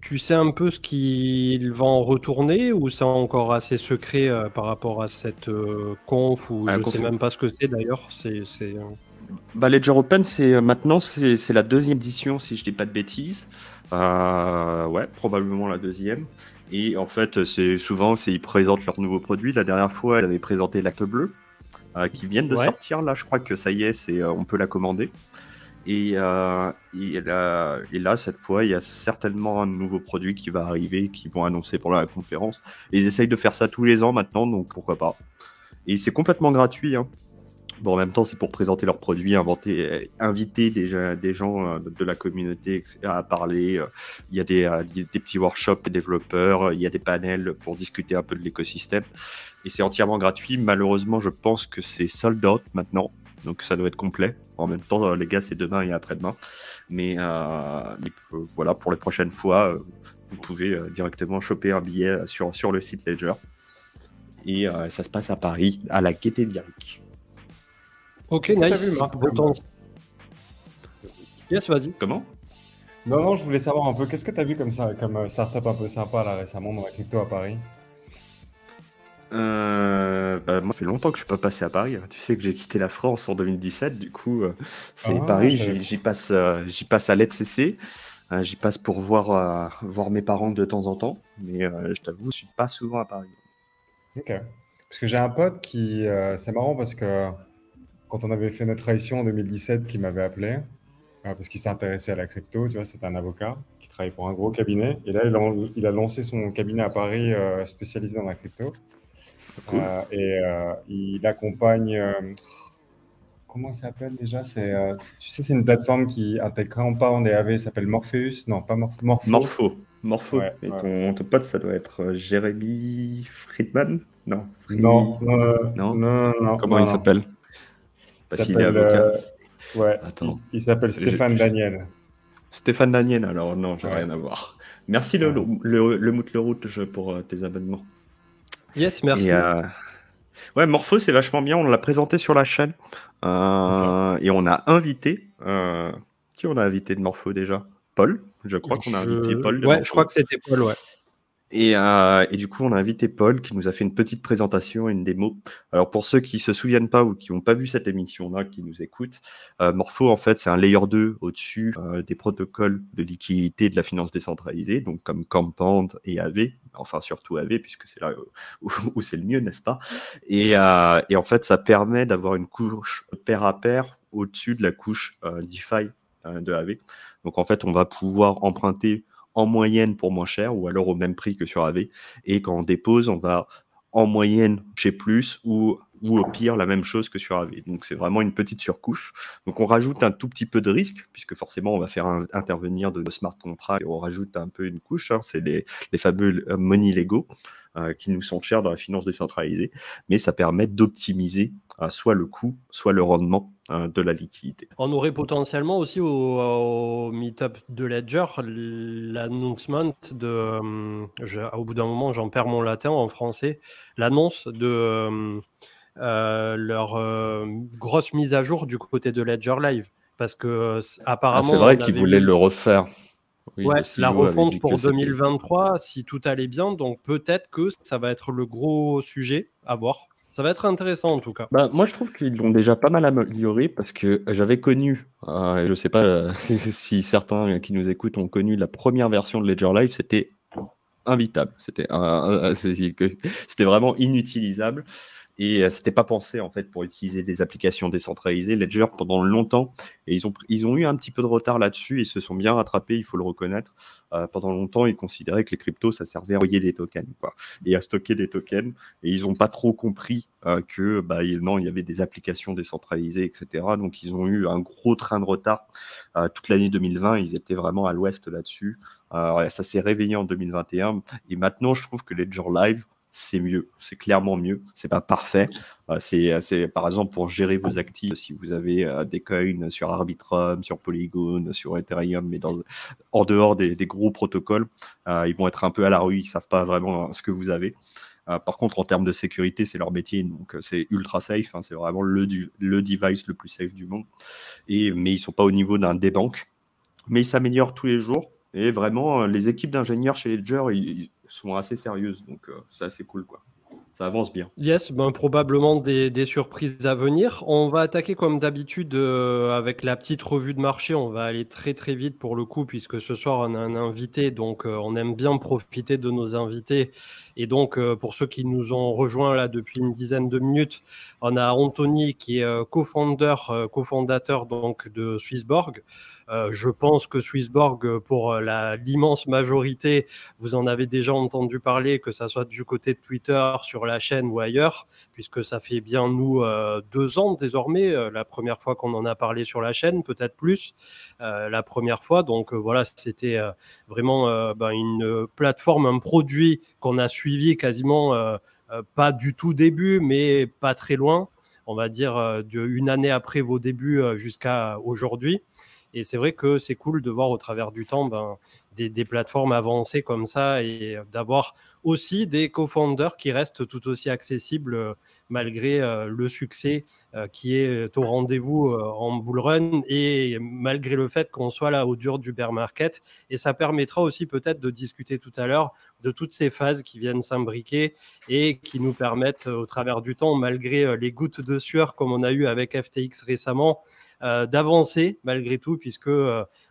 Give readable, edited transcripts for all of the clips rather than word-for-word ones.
Tu sais un peu ce qu'il va en retourner ou c'est encore assez secret par rapport à cette conf ou je sais même pas ce que c'est d'ailleurs. Bah, Ledger Open, maintenant c'est la deuxième édition si je dis pas de bêtises. Ouais, probablement la deuxième. Et en fait, ils présentent leurs nouveaux produits. La dernière fois, ils avaient présenté l'acte bleu, qui viennent de Ouais. sortir. Là, je crois que ça y est, on peut la commander. Et là, cette fois, il y a certainement un nouveau produit qui va arriver, qu'ils vont annoncer pendant la conférence. Et ils essayent de faire ça tous les ans maintenant, donc pourquoi pas. Et c'est complètement gratuit, hein. Bon, en même temps, c'est pour présenter leurs produits, inviter des gens de la communauté à parler. Il y a des petits workshops des développeurs, il y a des panels pour discuter un peu de l'écosystème. Et c'est entièrement gratuit. Malheureusement, je pense que c'est sold out maintenant. Donc ça doit être complet. En même temps, les gars, c'est demain et après-demain. Mais voilà, pour les prochaines fois, vous pouvez directement choper un billet sur le site Ledger. Et ça se passe à Paris, à la Gaîté Lyrique. Ok, Qu'est-ce que t'as nice. vu, Marc, Yes, vas-y. Comment? Non, je voulais savoir un peu, qu'est-ce que tu as vu comme ça, comme startup un peu sympa là récemment dans la crypto à Paris? Moi, ça fait longtemps que je suis pas passé à Paris. Tu sais que j'ai quitté la France en 2017. Du coup, c'est Ah, Paris. je savais J'y passe à l'ETCC. J'y passe pour voir mes parents de temps en temps. Mais je t'avoue, je suis pas souvent à Paris. Ok. Parce que j'ai un pote qui, c'est marrant parce que quand on avait fait notre tradition en 2017, qui m'avait appelé, parce qu'il s'intéressait à la crypto, tu vois, c'est un avocat qui travaille pour un gros cabinet. Et là, il a lancé son cabinet à Paris spécialisé dans la crypto. Cool. Il accompagne, comment il s'appelle déjà? Tu sais, c'est une plateforme qui intègre Compound et AV, ça s'appelle Morpheus. Non, pas Morpho. Morpho. Ouais, Et ouais. ton pote, ça doit être Jérémy Friedman? Non, Non, Non? non, Comment il non. s'appelle? Il Parce qu'il est s'appelle, avocat. ouais, Attends. il s'appelle Stéphane Daniel. Stéphane Daniel, alors non, j'ai Ouais, rien à voir. Merci ouais. le Moutleroute pour tes abonnements. Yes, Et merci. ouais, Morpho, c'est vachement bien. On l'a présenté sur la chaîne. Ok. Et on a invité. Qui on a invité de Morpho déjà? Paul. Je crois qu'on a invité Paul de Ouais, je crois Morpho. que c'était Paul, ouais. Et du coup, on a invité Paul qui nous a fait une petite présentation et une démo. Alors, pour ceux qui se souviennent pas ou qui n'ont pas vu cette émission-là, qui nous écoutent, Morpho, en fait, c'est un layer 2 au-dessus des protocoles de liquidité de la finance décentralisée, donc comme Compound et AV, enfin surtout AV, puisque c'est là où c'est le mieux, n'est-ce pas? Et en fait, ça permet d'avoir une couche pair à pair au-dessus de la couche DeFi de AV. Donc, en fait, on va pouvoir emprunter en moyenne pour moins cher ou alors au même prix que sur AV. Et quand on dépose, on va en moyenne chez plus ou au pire la même chose que sur AV. Donc c'est vraiment une petite surcouche. Donc on rajoute un tout petit peu de risque puisque forcément on va faire intervenir de smart contracts et on rajoute un peu une couche. Hein. C'est les fameux money Lego qui nous sont chers dans la finance décentralisée, mais ça permet d'optimiser soit le coût, soit le rendement de la liquidité. On aurait potentiellement aussi au meet-up de Ledger l'announcement au bout d'un moment, j'en perds mon latin en français, l'annonce de leur grosse mise à jour du côté de Ledger Live. Parce que apparemment, C'est vrai on qu'ils avait voulaient eu le refaire. Oui, le la CEO avait refonte dit que pour c'était... 2023, si tout allait bien. Donc peut-être que ça va être le gros sujet à voir. Ça va être intéressant en tout cas. Bah, moi, je trouve qu'ils l'ont déjà pas mal amélioré parce que j'avais connu, je sais pas si certains qui nous écoutent ont connu la première version de Ledger Live, c'était invitable. C'était vraiment inutilisable et c'était pas pensé en fait pour utiliser des applications décentralisées. Ledger pendant longtemps et ils ont eu un petit peu de retard là-dessus. Ils se sont bien rattrapés, il faut le reconnaître. Pendant longtemps, ils considéraient que les cryptos ça servait à envoyer des tokens quoi, et à stocker des tokens et ils ont pas trop compris que non, il y avait des applications décentralisées, etc. Donc ils ont eu un gros train de retard toute l'année 2020. Ils étaient vraiment à l'ouest là-dessus. Ça s'est réveillé en 2021 et maintenant je trouve que Ledger Live c'est mieux, c'est clairement mieux, c'est pas parfait. C'est par exemple pour gérer vos actifs, si vous avez des coins sur Arbitrum, sur Polygon, sur Ethereum, mais en dehors des gros protocoles, ils vont être un peu à la rue, ils savent pas vraiment ce que vous avez. Par contre, en termes de sécurité, c'est leur métier, donc c'est ultra safe, hein, c'est vraiment le device le plus safe du monde. Mais ils sont pas au niveau d'un des banques, mais ils s'améliorent tous les jours. Et vraiment, les équipes d'ingénieurs chez Ledger, ils sont assez sérieuses. Donc, c'est assez cool, quoi. Ça avance bien. Yes, ben, probablement des surprises à venir. On va attaquer comme d'habitude avec la petite revue de marché. On va aller très très vite pour le coup, puisque ce soir on a un invité, donc on aime bien profiter de nos invités. Et donc pour ceux qui nous ont rejoints là depuis une dizaine de minutes, on a Anthony qui est cofondateur donc de Swissborg. Je pense que Swissborg, pour l'immense majorité, vous en avez déjà entendu parler, que ça soit du côté de Twitter, sur la chaîne ou ailleurs, puisque ça fait bien, nous, 2 ans désormais, la première fois qu'on en a parlé sur la chaîne, peut-être plus, la première fois. Donc voilà, c'était vraiment une plateforme, un produit qu'on a suivi quasiment, pas du tout début, mais pas très loin, on va dire une année après vos débuts jusqu'à aujourd'hui. Et c'est vrai que c'est cool de voir au travers du temps des plateformes avancées comme ça et d'avoir aussi des co-founders qui restent tout aussi accessibles malgré le succès qui est au rendez-vous en bull run et malgré le fait qu'on soit là au dur du bear market. Et ça permettra aussi peut-être de discuter tout à l'heure de toutes ces phases qui viennent s'imbriquer et qui nous permettent au travers du temps, malgré les gouttes de sueur comme on a eu avec FTX récemment, d'avancer malgré tout, puisque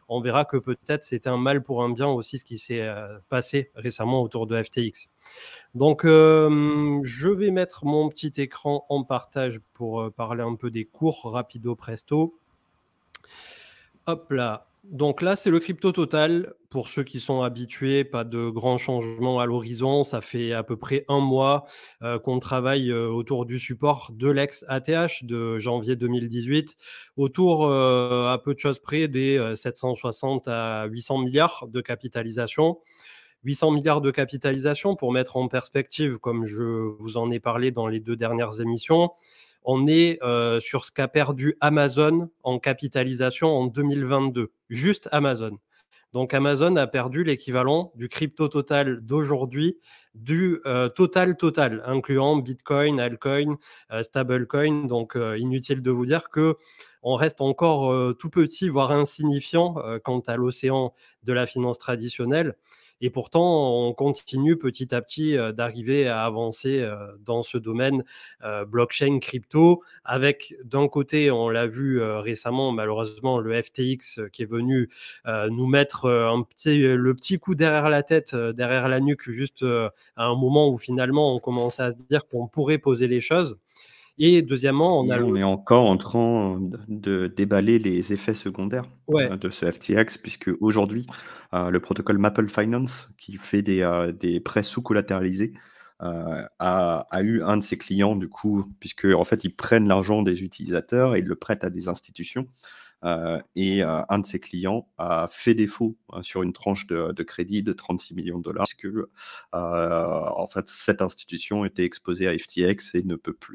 on verra que peut-être c'était un mal pour un bien aussi ce qui s'est passé récemment autour de FTX. Donc, je vais mettre mon petit écran en partage pour parler un peu des cours rapido presto. Hop là. Donc là, c'est le crypto total. Pour ceux qui sont habitués, pas de grands changements à l'horizon. Ça fait à peu près 1 mois qu'on travaille autour du support de l'ex-ATH de janvier 2018, autour à peu de choses près des 760 à 800 milliards de capitalisation. 800 milliards de capitalisation, pour mettre en perspective, comme je vous en ai parlé dans les 2 dernières émissions, on est sur ce qu'a perdu Amazon en capitalisation en 2022. Juste Amazon. Donc Amazon a perdu l'équivalent du crypto total d'aujourd'hui, du total, incluant Bitcoin, Altcoin, Stablecoin. Donc inutile de vous dire que on reste encore tout petit, voire insignifiant quant à l'océan de la finance traditionnelle. Et pourtant, on continue petit à petit d'arriver à avancer dans ce domaine blockchain, crypto, avec d'un côté, on l'a vu récemment, malheureusement, le FTX qui est venu nous mettre le petit coup derrière la tête, derrière la nuque, juste à un moment où finalement on commençait à se dire qu'on pourrait poser les choses. Et deuxièmement, on est encore en train de déballer les effets secondaires de ce FTX, puisque aujourd'hui, le protocole Maple Finance, qui fait des prêts sous-collatéralisés, a eu un de ses clients, du coup, puisque en fait, ils prennent l'argent des utilisateurs et ils le prêtent à des institutions. Et un de ses clients a fait défaut sur une tranche de crédit de 36 millions de dollars, puisque en fait, cette institution était exposée à FTX et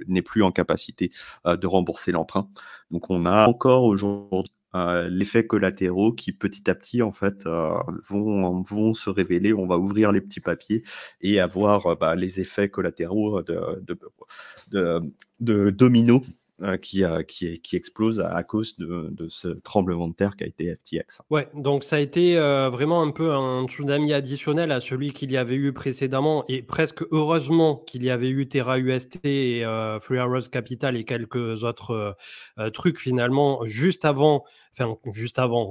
n'est plus en capacité de rembourser l'emprunt. Donc on a encore aujourd'hui l'effet collatéraux qui petit à petit en fait vont se révéler. On va ouvrir les petits papiers et avoir les effets collatéraux de domino qui explose à cause de ce tremblement de terre qui a été FTX. Ouais, donc ça a été vraiment un peu un tsunami additionnel à celui qu'il y avait eu précédemment, et presque heureusement qu'il y avait eu Terra UST et Free Arrows Capital et quelques autres trucs finalement juste avant,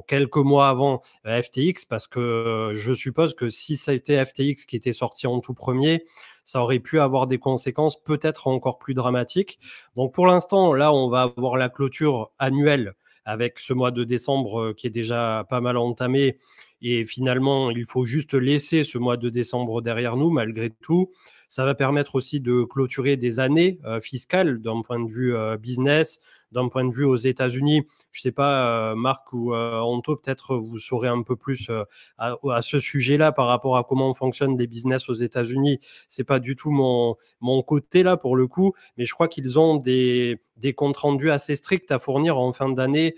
quelques mois avant FTX, parce que je suppose que si ça a été FTX qui était sorti en tout premier, ça aurait pu avoir des conséquences peut-être encore plus dramatiques. Donc pour l'instant, là, on va avoir la clôture annuelle avec ce mois de décembre qui est déjà pas mal entamé. Et finalement, il faut juste laisser ce mois de décembre derrière nous, malgré tout. Ça va permettre aussi de clôturer des années fiscales d'un point de vue business, d'un point de vue aux États-Unis. Je ne sais pas, Marc ou Anto, peut-être vous saurez un peu plus à ce sujet-là par rapport à comment fonctionnent les business aux États-Unis. C'est pas du tout mon côté là pour le coup, mais je crois qu'ils ont des comptes rendus assez stricts à fournir en fin d'année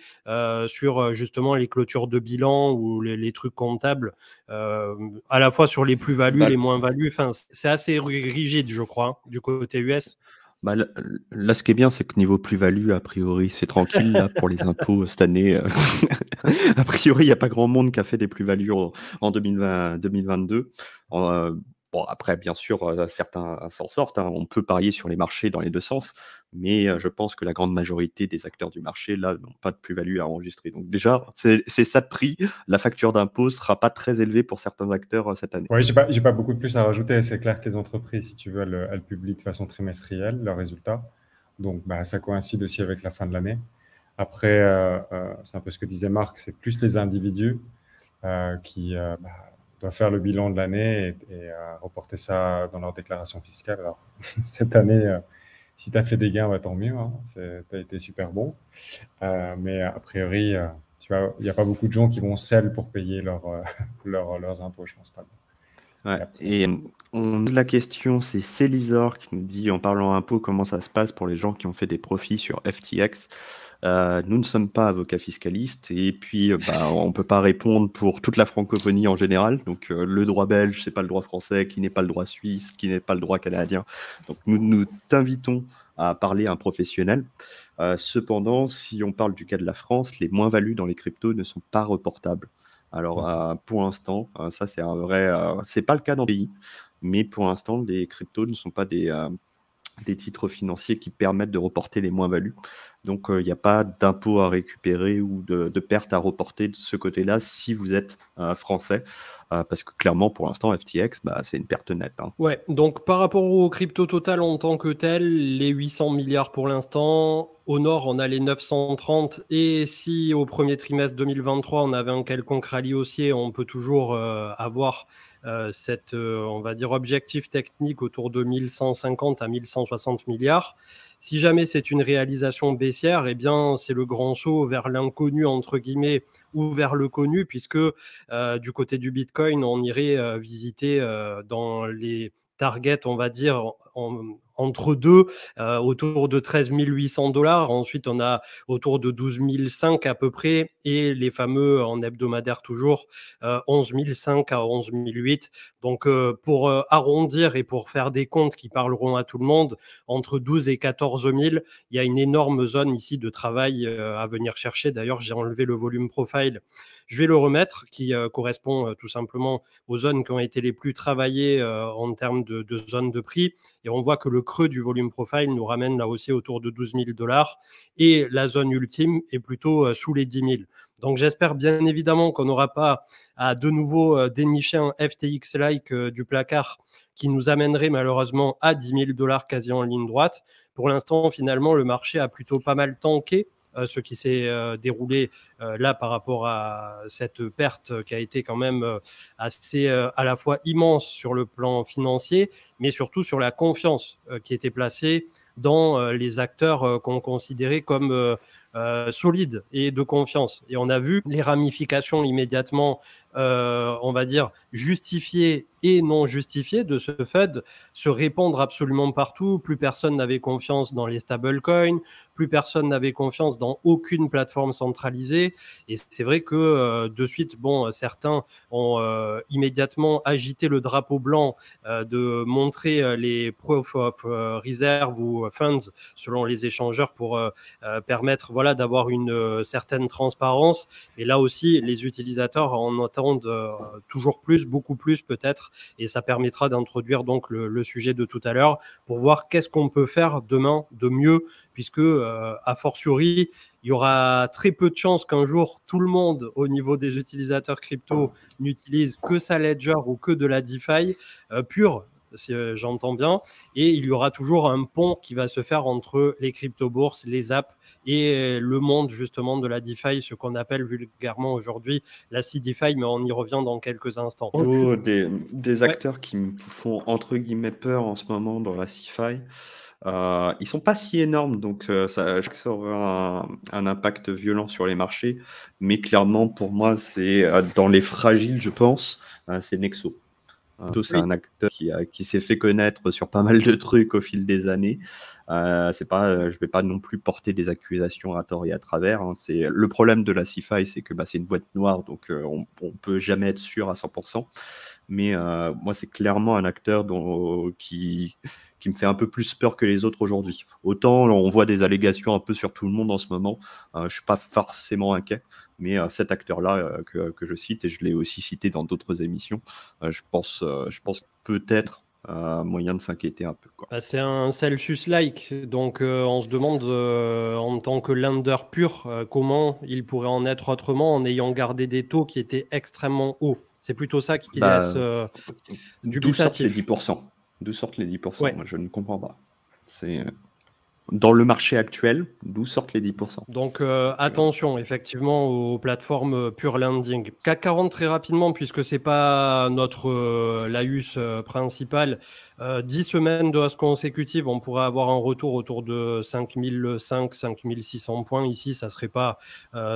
sur justement les clôtures de bilan ou les trucs comptables, à la fois sur les plus-values, les moins-values. Enfin, c'est assez rigide, je crois, du côté US. Bah, là, ce qui est bien, c'est que niveau plus-value, a priori, c'est tranquille là pour les impôts cette année. A priori, il n'y a pas grand monde qui a fait des plus-values en 2022. Bon, après, bien sûr, certains s'en sortent, hein. On peut parier sur les marchés dans les deux sens, mais je pense que la grande majorité des acteurs du marché, là, n'ont pas de plus-value à enregistrer. Donc déjà, c'est ça de prix. La facture d'impôt ne sera pas très élevée pour certains acteurs cette année. Oui, j'ai pas beaucoup de plus à rajouter. C'est clair que les entreprises, si tu veux, elles publient de façon trimestrielle leurs résultats. Donc, bah, ça coïncide aussi avec la fin de l'année. Après, c'est un peu ce que disait Marc, c'est plus les individus qui bah, doivent faire le bilan de l'année et reporter ça dans leur déclaration fiscale. Alors, cette année, si tu as fait des gains, bah, tant mieux, hein, tu as été super bon. Mais a priori, tu vois, il n'y a pas beaucoup de gens qui vont seuls pour payer leurs impôts, je pense pas. Ouais. Et on la question, c'est Célisor qui nous dit, en parlant impôts, comment ça se passe pour les gens qui ont fait des profits sur FTX. Nous ne sommes pas avocats fiscalistes et puis on ne peut pas répondre pour toute la francophonie en général. Donc le droit belge, c'est pas le droit français, qui n'est pas le droit suisse, qui n'est pas le droit canadien. Donc nous t'invitons à parler à un professionnel. Cependant, si on parle du cas de la France, les moins-values dans les cryptos ne sont pas reportables. Alors pour l'instant, ça c'est un vrai, c'est pas le cas dans le pays, mais pour l'instant les cryptos ne sont pas des titres financiers qui permettent de reporter les moins-values. Donc, il n'y a pas d'impôt à récupérer ou de perte à reporter de ce côté-là si vous êtes français. Parce que clairement, pour l'instant, FTX, c'est une perte nette, hein. Ouais, donc par rapport au crypto total en tant que tel, les 800 milliards pour l'instant. Au nord, on a les 930. Et si au premier trimestre 2023, on avait un quelconque rallye haussier, on peut toujours avoir cet, on va dire, objectif technique autour de 1150 à 1160 milliards. Si jamais c'est une réalisation baissière, eh bien, c'est le grand saut vers l'inconnu, entre guillemets, ou vers le connu, puisque du côté du Bitcoin, on irait visiter dans les targets, on va dire, entre deux, autour de 13 800 $. Ensuite, on a autour de 12 500 à peu près, et les fameux en hebdomadaire toujours, 11 500 à 11 800. Donc, pour arrondir et pour faire des comptes qui parleront à tout le monde, entre 12 et 14 000, il y a une énorme zone ici de travail à venir chercher. D'ailleurs, j'ai enlevé le volume profile. Je vais le remettre, qui correspond tout simplement aux zones qui ont été les plus travaillées en termes de zones de prix. Et on voit que le creux du volume profile nous ramène là aussi autour de 12 000 $. Et la zone ultime est plutôt sous les 10 000. Donc j'espère bien évidemment qu'on n'aura pas à de nouveau dénicher un FTX-like du placard qui nous amènerait malheureusement à 10 000 $ quasi en ligne droite. Pour l'instant, finalement, le marché a plutôt pas mal tanké ce qui s'est déroulé là par rapport à cette perte qui a été quand même assez à la fois immense sur le plan financier, mais surtout sur la confiance qui était placée dans les acteurs qu'on considérait comme solides et de confiance. Et on a vu les ramifications immédiatement, on va dire, justifiées et non justifiées de ce Fed se répandre absolument partout. Plus personne n'avait confiance dans les stablecoins, plus personne n'avait confiance dans aucune plateforme centralisée. Et c'est vrai que de suite, certains ont immédiatement agité le drapeau blanc de montrer les proof of reserve ou funds selon les échangeurs pour permettre d'avoir une certaine transparence. Et là aussi, les utilisateurs en attendent toujours plus, beaucoup plus peut-être, et ça permettra d'introduire donc le sujet de tout à l'heure pour voir qu'est-ce qu'on peut faire demain de mieux, puisque a fortiori, il y aura très peu de chances qu'un jour tout le monde au niveau des utilisateurs crypto n'utilise que sa ledger ou que de la DeFi pure, si j'entends bien, et il y aura toujours un pont qui va se faire entre les crypto-bourses, les apps et le monde justement de la DeFi, ce qu'on appelle vulgairement aujourd'hui la CeDeFi, mais on y revient dans quelques instants. Des acteurs qui me font entre guillemets peur en ce moment dans la CeFi, ils sont pas si énormes, donc ça aura un impact violent sur les marchés, mais clairement pour moi c'est dans les fragiles, je pense, c'est Nexo. C'est un acteur qui s'est fait connaître sur pas mal de trucs au fil des années. C'est pas, je vais pas non plus porter des accusations à tort et à travers, hein. C'est le problème de la CeFi, c'est que c'est une boîte noire, donc on peut jamais être sûr à 100%. Mais moi, c'est clairement un acteur qui me fait un peu plus peur que les autres aujourd'hui. Autant on voit des allégations un peu sur tout le monde en ce moment, je suis pas forcément inquiet, mais cet acteur-là que je cite, et je l'ai aussi cité dans d'autres émissions, je pense peut-être moyen de s'inquiéter un peu, quoi. C'est un Celsius-like, donc on se demande en tant que lender pur comment il pourrait en être autrement en ayant gardé des taux qui étaient extrêmement hauts. C'est plutôt ça qui laisse D'où sortent les dubitatif. 10%? D'où sortent les 10%? Ouais. Moi, je ne comprends pas. C'est dans le marché actuel, d'où sortent les 10%? Donc attention effectivement aux plateformes pure lending. CAC 40 très rapidement, puisque c'est pas notre laïus principal. 10 semaines de hausse consécutive, on pourrait avoir un retour autour de 5500-5600 points ici, ça serait pas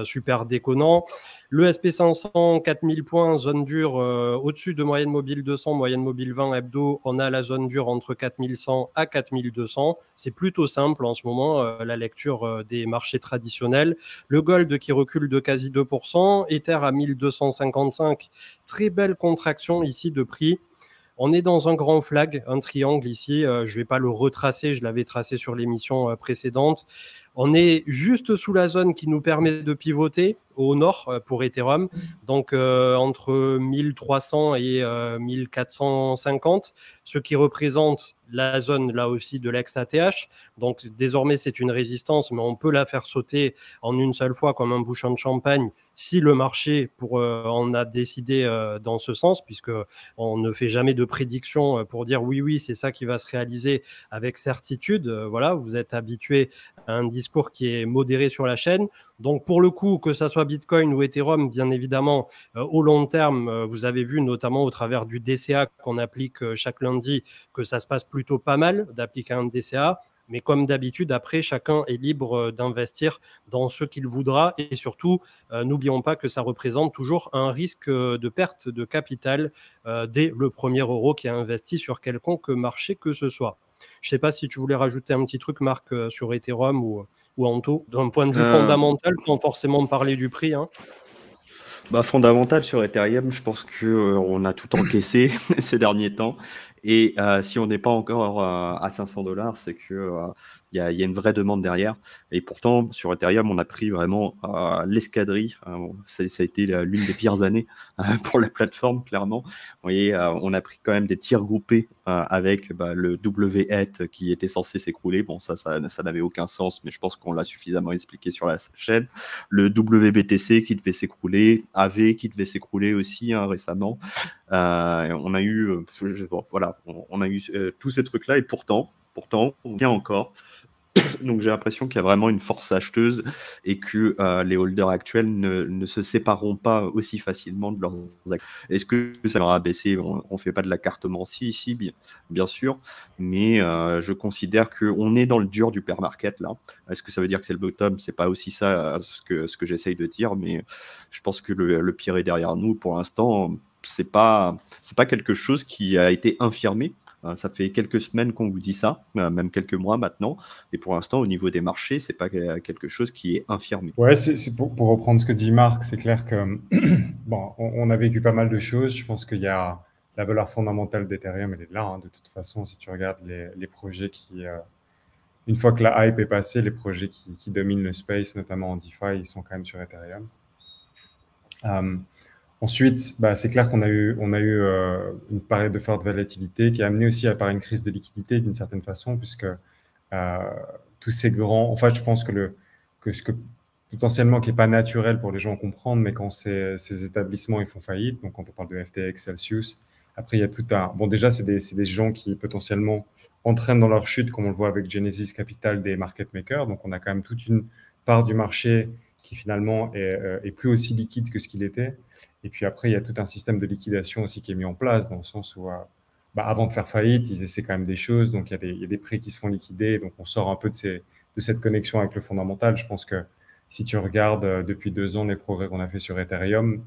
super déconnant. Le SP500, 4000 points, zone dure au-dessus de moyenne mobile 200, moyenne mobile 20 hebdo. On a la zone dure entre 4100 à 4200. C'est plutôt simple en ce moment, la lecture des marchés traditionnels. Le gold qui recule de quasi 2%, Ether à 1255. Très belle contraction ici de prix. On est dans un grand flag, un triangle ici. Je ne vais pas le retracer, je l'avais tracé sur l'émission précédente. On est juste sous la zone qui nous permet de pivoter au nord pour Ethereum, donc entre 1300 et 1450, ce qui représente la zone là aussi de l'ex-ATH. Donc désormais c'est une résistance, mais on peut la faire sauter en une seule fois comme un bouchon de champagne si le marché en a décidé dans ce sens, puisque on ne fait jamais de prédiction pour dire oui c'est ça qui va se réaliser avec certitude. Voilà, vous êtes habitué à un discours qui est modéré sur la chaîne. Donc pour le coup, que ça soit Bitcoin ou Ethereum, bien évidemment, au long terme, vous avez vu notamment au travers du DCA qu'on applique chaque lundi que ça se passe plutôt pas mal d'appliquer un DCA. Mais comme d'habitude, après, chacun est libre d'investir dans ce qu'il voudra. Et surtout, n'oublions pas que ça représente toujours un risque de perte de capital dès le premier euro qui est investi sur quelconque marché que ce soit. Je ne sais pas si tu voulais rajouter un petit truc, Marc, sur Ethereum ou Anto, d'un point de vue fondamental, sans forcément parler du prix, hein. Fondamental sur Ethereum, je pense que on a tout encaissé ces derniers temps. Et si on n'est pas encore à 500 $, c'est que il y a une vraie demande derrière. Et pourtant, sur Ethereum, on a pris vraiment l'escadrille. Ça a été l'une des pires années pour la plateforme, clairement. Vous voyez, on a pris quand même des tirs groupés avec le WETH qui était censé s'écrouler. Bon, ça n'avait aucun sens, mais je pense qu'on l'a suffisamment expliqué sur la chaîne. Le WBTC qui devait s'écrouler, AV qui devait s'écrouler aussi récemment. On a eu, voilà, on a eu tous ces trucs-là, et pourtant, on tient encore. Donc j'ai l'impression qu'il y a vraiment une force acheteuse et que les holders actuels ne se sépareront pas aussi facilement de leurs actifs. Est-ce que ça leur a baissé? On fait pas de la cartomancie ici, bien sûr, mais je considère qu'on est dans le dur du bear market là. Est-ce que ça veut dire que c'est le bottom? C'est pas aussi ça ce que j'essaye de dire, mais je pense que le pire est derrière nous pour l'instant. C'est pas quelque chose qui a été infirmé. Ça fait quelques semaines qu'on vous dit ça, même quelques mois maintenant. Et pour l'instant, au niveau des marchés, c'est pas quelque chose qui est infirmé. Ouais, c'est pour reprendre ce que dit Marc, c'est clair que bon, on a vécu pas mal de choses. Je pense qu'il y a la valeur fondamentale d'Ethereum, elle est là. De toute façon, si tu regardes les projets qui, une fois que la hype est passée, les projets qui dominent le space, notamment en DeFi, ils sont quand même sur Ethereum. Ensuite, c'est clair qu'on a eu une période de forte volatilité qui a amené aussi par une crise de liquidité d'une certaine façon, puisque tous ces grands, en fait, je pense que ce que potentiellement qui est pas naturel pour les gens à comprendre, mais quand ces établissements ils font faillite, donc quand on parle de FTX, Celsius, après il y a tout un, bon déjà c'est des gens qui potentiellement entraînent dans leur chute, comme on le voit avec Genesis Capital des market makers, donc on a quand même toute une part du marché qui finalement est plus aussi liquide que ce qu'il était. Et puis après, il y a tout un système de liquidation aussi qui est mis en place, dans le sens où, avant de faire faillite, ils essaient quand même des choses. Donc, il y a des prix qui se font liquider. Donc, on sort un peu de cette connexion avec le fondamental. Je pense que si tu regardes depuis 2 ans les progrès qu'on a fait sur Ethereum,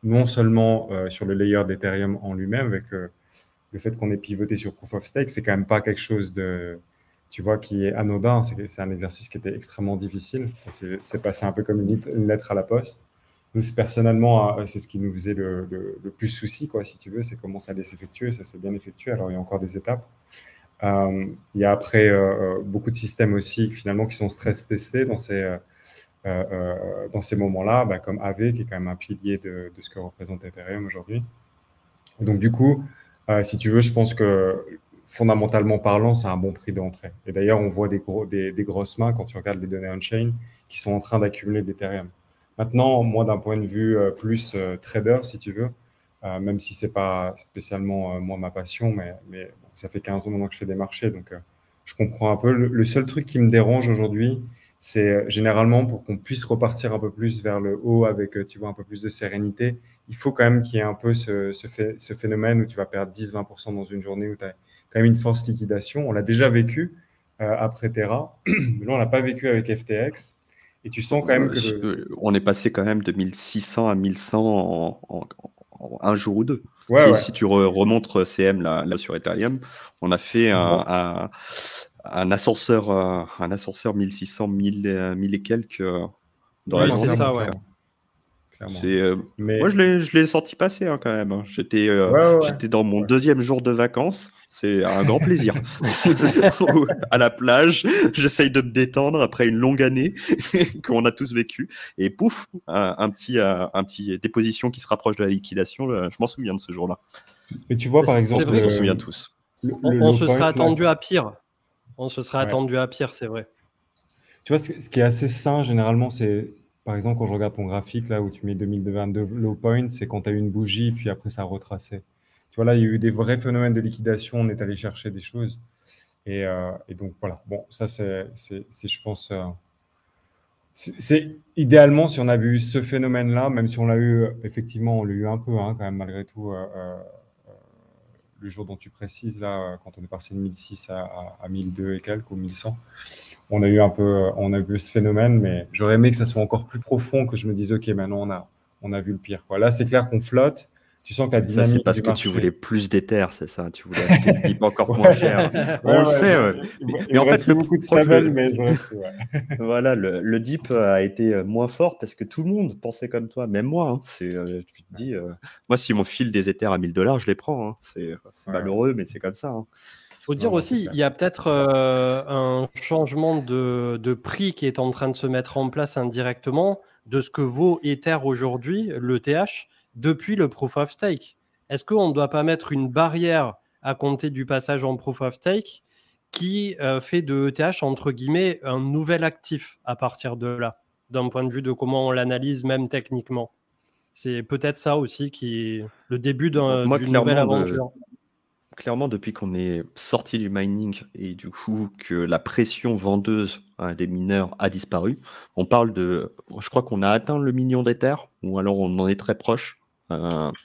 non seulement sur le layer d'Ethereum en lui-même, avec le fait qu'on ait pivoté sur Proof of Stake, c'est quand même pas quelque chose de... tu vois, qui est anodin. C'est un exercice qui était extrêmement difficile. C'est passé un peu comme une lettre à la poste. Nous, personnellement, c'est ce qui nous faisait le plus souci, quoi, si tu veux, c'est comment ça allait s'effectuer. Ça s'est bien effectué. Alors, il y a encore des étapes. Il y a après beaucoup de systèmes aussi, finalement, qui sont stress testés dans ces moments-là, bah, comme Aave, qui est quand même un pilier de ce que représente Ethereum aujourd'hui. Donc, du coup, si tu veux, je pense que fondamentalement parlant, c'est un bon prix d'entrée. Et d'ailleurs, on voit des grosses mains quand tu regardes les données on-chain qui sont en train d'accumuler d'Ethereum. Maintenant, moi, d'un point de vue plus trader, si tu veux, même si c'est pas spécialement moi ma passion, mais bon, ça fait 15 ans maintenant que je fais des marchés, donc je comprends un peu. Le seul truc qui me dérange aujourd'hui, c'est généralement pour qu'on puisse repartir un peu plus vers le haut avec, tu vois, un peu plus de sérénité, il faut quand même qu'il y ait un peu ce phénomène où tu vas perdre 10-20% dans une journée, où tu as quand même une force liquidation. On l'a déjà vécu après Terra, mais là, on l'a pas vécu avec FTX. Et tu sens quand même que On est passé quand même de 1600 à 1100 en un jour ou deux. Ouais, Si tu remontres CM là sur Ethereum, on a fait un ascenseur 1600, 1000 et quelques dans la Oui, journée. c'est ça, ouais. Clairement. Moi, je l'ai senti passer quand même. Hein. J'étais dans mon deuxième jour de vacances. C'est un grand plaisir. À la plage, j'essaye de me détendre après une longue année qu'on a tous vécu. Et pouf, un petit déposition qui se rapproche de la liquidation. Je m'en souviens de ce jour-là. Mais tu vois, par exemple, on s'en souvient tous. On se serait attendu à pire. On se serait attendu à pire, c'est vrai. Tu vois, ce qui est assez sain, généralement, c'est, par exemple, quand je regarde ton graphique, là, où tu mets 2022 low point, c'est quand tu as eu une bougie, puis après, ça a retracé. Tu vois, là, il y a eu des vrais phénomènes de liquidation, on est allé chercher des choses. Et donc, voilà. Bon, ça, je pense... c'est idéalement, si on avait eu ce phénomène-là, même si on l'a eu, effectivement, on l'a eu un peu, hein, quand même, malgré tout, le jour dont tu précises, là, quand on est passé de 1006 à 1002 et quelques, ou 1100. On a eu ce phénomène, mais j'aurais aimé que ça soit encore plus profond, que je me dise, OK, maintenant on a vu le pire, quoi. Là, c'est clair qu'on flotte. Tu sens que la dynamique. Ça, c'est parce du que marché... tu voulais plus d'Ether, c'est ça. Tu voulais acheter le DIP encore moins cher. On le sait. Mais en fait, beaucoup de stable, mais j'aurais pu, Voilà, le DIP a été moins fort parce que tout le monde pensait comme toi, même moi. Hein. Tu te dis, moi, si mon file des Ethers à 1000 $, je les prends. Hein. C'est malheureux, mais c'est comme ça. Hein. Il faut dire aussi, il y a peut-être un changement de prix qui est en train de se mettre en place indirectement de ce que vaut Ether aujourd'hui, l'ETH, depuis le Proof of Stake. Est-ce qu'on ne doit pas mettre une barrière à compter du passage en Proof of Stake qui fait de ETH, entre guillemets, un nouvel actif à partir de là, d'un point de vue de comment on l'analyse même techniquement? C'est peut-être ça aussi qui est le début d'une nouvelle aventure. Clairement, depuis qu'on est sorti du mining et du coup que la pression vendeuse des mineurs a disparu, on parle je crois qu'on a atteint le million d'Ether, ou alors on en est très proche,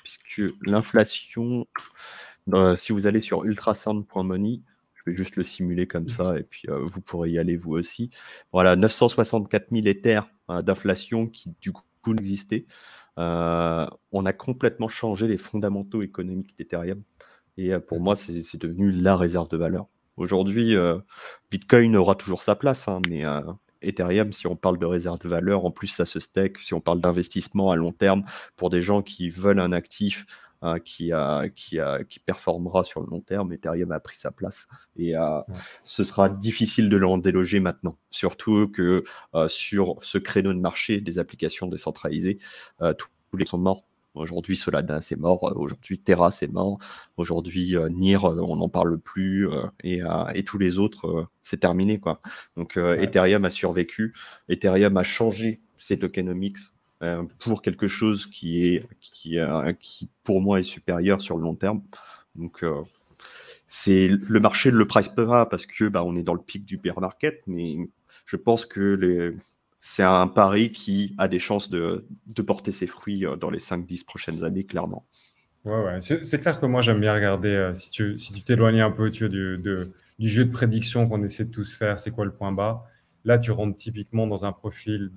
puisque l'inflation, si vous allez sur ultrasound.money, je vais juste le simuler comme ça, et puis vous pourrez y aller vous aussi. Voilà, 964 000 Ethers d'inflation qui du coup existaient. On a complètement changé les fondamentaux économiques d'Ethereum. Et pour moi, c'est devenu la réserve de valeur. Aujourd'hui, Bitcoin aura toujours sa place, hein, mais Ethereum, si on parle de réserve de valeur, en plus ça se stake, si on parle d'investissement à long terme, pour des gens qui veulent un actif qui performera sur le long terme, Ethereum a pris sa place. Et ce sera difficile de l'en déloger maintenant. Surtout que sur ce créneau de marché des applications décentralisées, tous les sont morts. Aujourd'hui, Solana, c'est mort. Aujourd'hui, Terra, c'est mort. Aujourd'hui, NIR, on n'en parle plus. Et tous les autres, c'est terminé, quoi. Donc, Ethereum a survécu. Ethereum a changé ses tokenomics pour quelque chose qui, pour moi, est supérieur sur le long terme. Donc, le marché ne le price pas parce que on est dans le pic du bear market, mais je pense que c'est un pari qui a des chances de porter ses fruits dans les 5-10 prochaines années, clairement. Ouais. C'est clair que moi, j'aime bien regarder, si tu t'éloignes un peu du jeu de prédiction qu'on essaie de tous faire, c'est quoi le point bas. Là, tu rentres typiquement dans un profil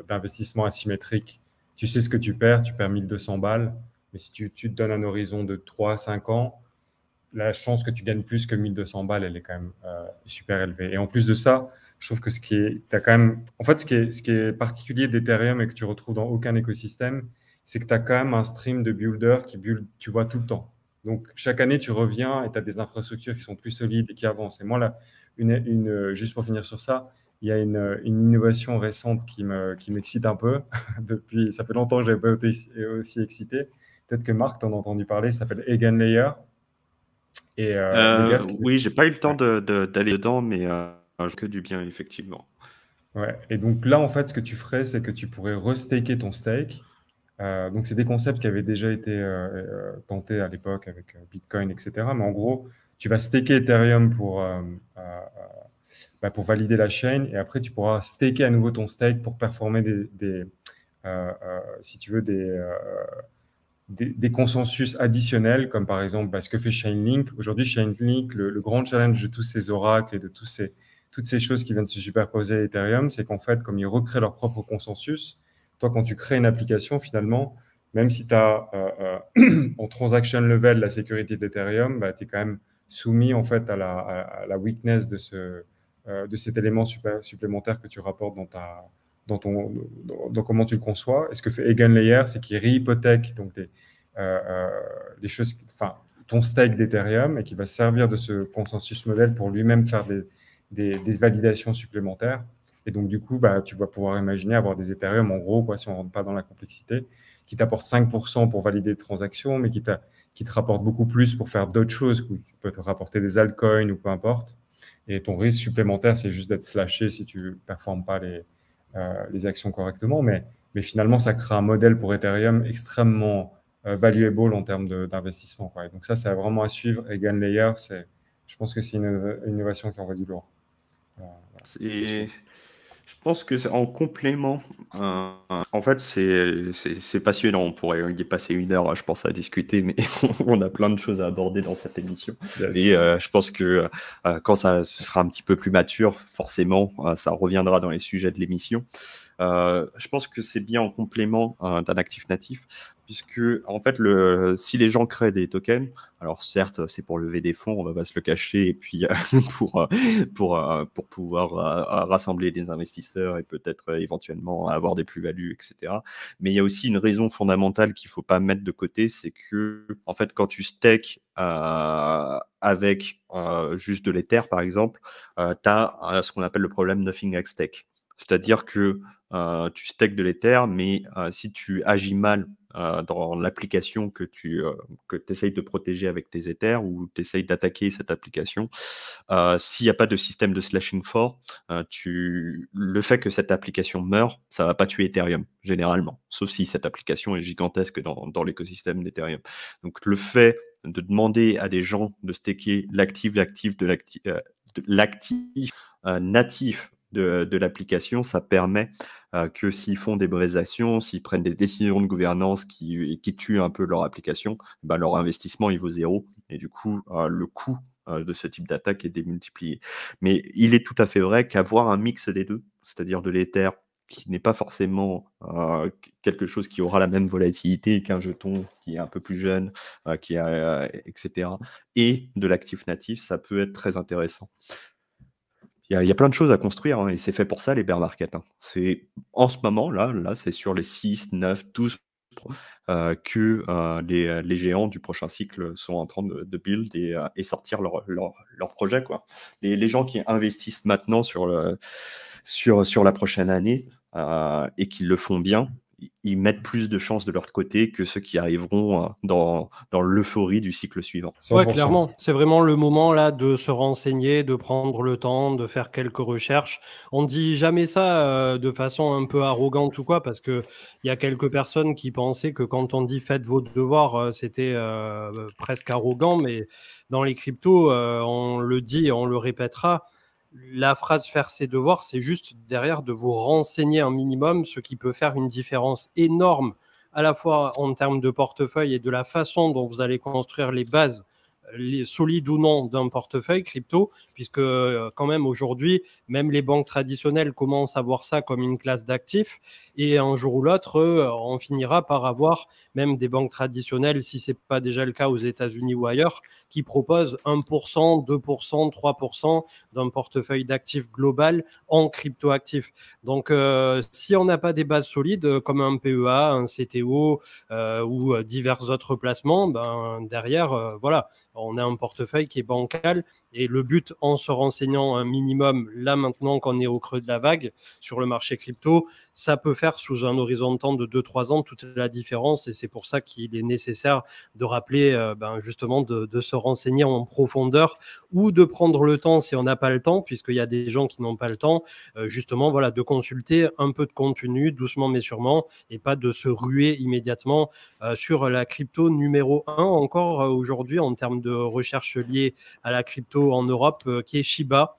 d'investissement asymétrique. Tu sais ce que tu perds 1200 balles, mais si tu te donnes un horizon de 3 à 5 ans, la chance que tu gagnes plus que 1200 balles, elle est quand même super élevée. Et en plus de ça, je trouve que t'as quand même, en fait, ce qui est particulier d'Ethereum et que tu retrouves dans aucun écosystème, c'est que tu as quand même un stream de builders qui build, tu vois, tout le temps. Donc, chaque année, tu reviens et tu as des infrastructures qui sont plus solides et qui avancent. Et moi, là, juste pour finir sur ça, il y a une innovation récente qui m'excite un peu. Depuis, ça fait longtemps que je n'avais pas été aussi excité. Peut-être que Marc, t'en as entendu parler, ça s'appelle Eigenlayer. Et les gars, Oui, j'ai pas eu le temps d'aller dedans, mais que du bien, effectivement. ouais. Et donc là, en fait, ce que tu ferais, c'est que tu pourrais restaker ton stake. Donc, c'est des concepts qui avaient déjà été tentés à l'époque avec Bitcoin, etc. Mais en gros, tu vas staker Ethereum pour valider la chaîne et après, tu pourras staker à nouveau ton stake pour performer si tu veux, des consensus additionnels, comme par exemple ce que fait Chainlink. Aujourd'hui, Chainlink, le grand challenge de tous ces oracles et de toutes ces choses qui viennent se superposer à Ethereum, c'est qu'en fait, comme ils recréent leur propre consensus, toi, quand tu crées une application, finalement, même si tu as en transaction level la sécurité d'Ethereum, bah, tu es quand même soumis en fait à la weakness de cet élément supplémentaire que tu rapportes dans comment tu le conçois. Et ce que fait Eigenlayer, c'est qu'il réhypothèque donc les choses, enfin, ton stake d'Ethereum et qui va servir de ce consensus modèle pour lui-même faire des validations supplémentaires. Et donc, du coup, bah, tu vas pouvoir imaginer avoir des Ethereum, en gros, quoi, si on ne rentre pas dans la complexité, qui t'apportent 5% pour valider des transactions, mais qui te rapportent beaucoup plus pour faire d'autres choses, qui peut te rapporter des altcoins ou peu importe. Et ton risque supplémentaire, c'est juste d'être slashé si tu ne performes pas les actions correctement. Mais finalement, ça crée un modèle pour Ethereum extrêmement valuable en termes d'investissement, quoi. Et donc ça, c'est vraiment à suivre. Eigenlayer, je pense que c'est une innovation qui en va du lourd. Et je pense que c'est en complément. En fait, c'est passionnant. On pourrait y passer 1 heure, je pense, à discuter, mais on a plein de choses à aborder dans cette émission. Yes. Et je pense que quand ce sera un petit peu plus mature, forcément, ça reviendra dans les sujets de l'émission. Je pense que c'est bien en complément d'un actif natif, puisque en fait, si les gens créent des tokens, alors certes, c'est pour lever des fonds, on va pas se le cacher, et puis pour pouvoir rassembler des investisseurs et peut-être éventuellement avoir des plus-values, etc. Mais il y a aussi une raison fondamentale qu'il faut pas mettre de côté, c'est que en fait, quand tu stakes avec juste de l'Ether, par exemple, tu as ce qu'on appelle le problème nothing at stake. C'est-à-dire que tu stakes de l'Ether, mais si tu agis mal dans l'application que tu essayes de protéger avec tes Ethers ou tu essayes d'attaquer cette application, s'il n'y a pas de système de slashing for, le fait que cette application meure, ça ne va pas tuer Ethereum, généralement, sauf si cette application est gigantesque dans l'écosystème d'Ethereum. Donc le fait de demander à des gens de staker l'actif natif de l'application, ça permet que s'ils font des mauvaises actions, s'ils prennent des décisions de gouvernance qui tuent un peu leur application, ben leur investissement il vaut 0 et du coup le coût de ce type d'attaque est démultiplié. Mais il est tout à fait vrai qu'avoir un mix des deux, c'est-à-dire de l'Ether qui n'est pas forcément quelque chose qui aura la même volatilité qu'un jeton qui est un peu plus jeune, etc., et de l'actif natif, ça peut être très intéressant. Il y a plein de choses à construire, hein, et c'est fait pour ça, les bear markets. Hein. C'est en ce moment, là c'est sur les 6, 9, 12 que les géants du prochain cycle sont en train de build et sortir leur projet, quoi. Les gens qui investissent maintenant sur la prochaine année et qui le font bien, ils mettent plus de chances de leur côté que ceux qui arriveront dans l'euphorie du cycle suivant. 100%. Ouais, clairement. C'est vraiment le moment là de se renseigner, de prendre le temps, de faire quelques recherches. On dit jamais ça de façon un peu arrogante ou quoi, parce que il y a quelques personnes qui pensaient que quand on dit faites vos devoirs, c'était presque arrogant, mais dans les cryptos, on le dit et on le répétera. La phrase faire ses devoirs, c'est juste derrière de vous renseigner un minimum, ce qui peut faire une différence énorme à la fois en termes de portefeuille et de la façon dont vous allez construire les bases solide ou non d'un portefeuille crypto, puisque quand même aujourd'hui, même les banques traditionnelles commencent à voir ça comme une classe d'actifs, et un jour ou l'autre, on finira par avoir même des banques traditionnelles, si c'est pas déjà le cas aux États-Unis ou ailleurs, qui proposent 1%, 2%, 3% d'un portefeuille d'actifs global en crypto-actifs. Donc, si on n'a pas des bases solides comme un PEA, un CTO ou divers autres placements, ben, derrière, voilà, on a un portefeuille qui est bancal. Et le but, en se renseignant un minimum, là maintenant qu'on est au creux de la vague sur le marché crypto, ça peut faire sous un horizon de temps de 2-3 ans toute la différence. Et c'est pour ça qu'il est nécessaire de rappeler justement de se renseigner en profondeur ou de prendre le temps si on n'a pas le temps, puisqu'il y a des gens qui n'ont pas le temps, justement, voilà, de consulter un peu de contenu doucement mais sûrement, et pas de se ruer immédiatement sur la crypto numéro 1 encore aujourd'hui en termes de recherche liée à la crypto en Europe, qui est Shiba.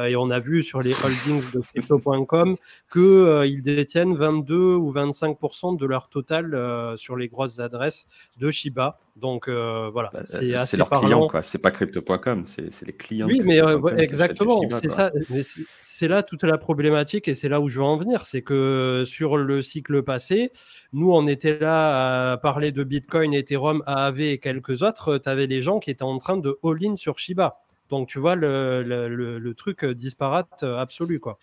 Et on a vu sur les holdings de crypto.com qu'ils détiennent 22 ou 25% de leur total sur les grosses adresses de Shiba. Donc voilà, c'est assez leurs parlant. clients, quoi. C'est pas crypto.com, c'est les clients. Oui, de mais crypto.com qui exactement, achètent c'est chez Shiba, ça. Mais c'est là toute la problématique et c'est là où je veux en venir. C'est que sur le cycle passé, nous, on était là à parler de Bitcoin, Ethereum, AAV et quelques autres. Tu avais les gens qui étaient en train de all-in sur Shiba. Donc, tu vois le truc disparate absolu, quoi.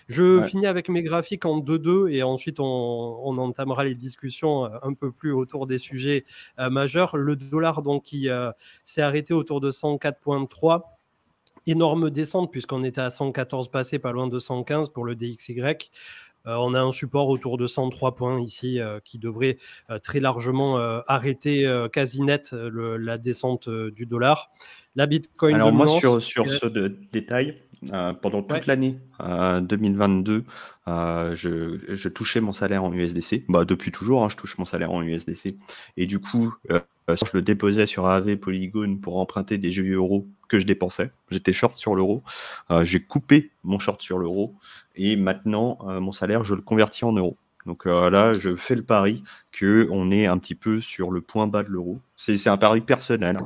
Je finis avec mes graphiques en 2-2 et ensuite on entamera les discussions un peu plus autour des sujets majeurs. Le dollar, donc, qui s'est arrêté autour de 104,3. Énorme descente puisqu'on était à 114 passé, pas loin de 115 pour le DXY. On a un support autour de 103 points ici qui devrait très largement arrêter quasi net la descente du dollar. La Bitcoin Alors moi, dominance. sur ce détail, pendant toute l'année 2022, je touchais mon salaire en USDC. Bah, depuis toujours, hein, je touche mon salaire en USDC. Et du coup, je le déposais sur AAV Polygon pour emprunter des jeux euros que je dépensais. J'étais short sur l'euro. J'ai coupé mon short sur l'euro. Et maintenant, mon salaire, je le convertis en euros. Donc là, je fais le pari qu'on est un petit peu sur le point bas de l'euro. C'est un pari personnel.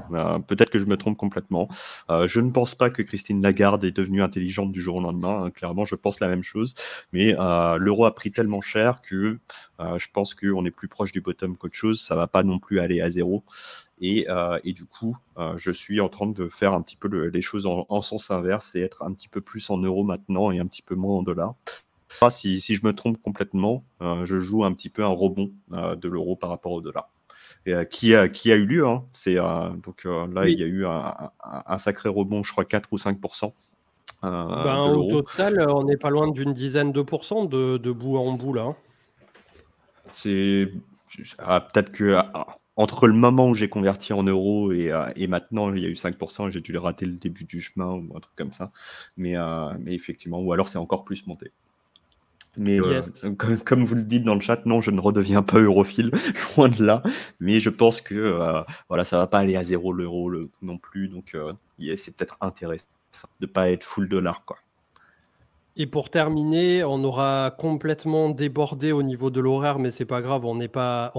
Peut-être que je me trompe complètement. Je ne pense pas que Christine Lagarde est devenue intelligente du jour au lendemain. Clairement, je pense la même chose. Mais l'euro a pris tellement cher que je pense qu'on est plus proche du bottom qu'autre chose. Ça ne va pas non plus aller à zéro. Et du coup, je suis en train de faire un petit peu les choses en sens inverse et être un petit peu plus en euros maintenant et un petit peu moins en dollars. Si je me trompe complètement, je joue un petit peu un rebond de l'euro par rapport au dollar. Et, qui a eu lieu. Hein. Donc là, il y a eu un sacré rebond, je crois 4 ou 5% de Au l'euro. total, on n'est pas loin d'une dizaine de pourcents de bout en bout là. Peut-être que entre le moment où j'ai converti en euros et maintenant, il y a eu 5%, j'ai dû rater le début du chemin ou un truc comme ça. Mais effectivement, ou alors c'est encore plus monté. Mais comme vous le dites dans le chat, non, je ne redeviens pas europhile, loin de là. Mais je pense que voilà, ça va pas aller à zéro l'euro non plus. Donc c'est peut-être intéressant de pas être full dollar, quoi. Et pour terminer, on aura complètement débordé au niveau de l'horaire, mais c'est pas grave, on n'est pas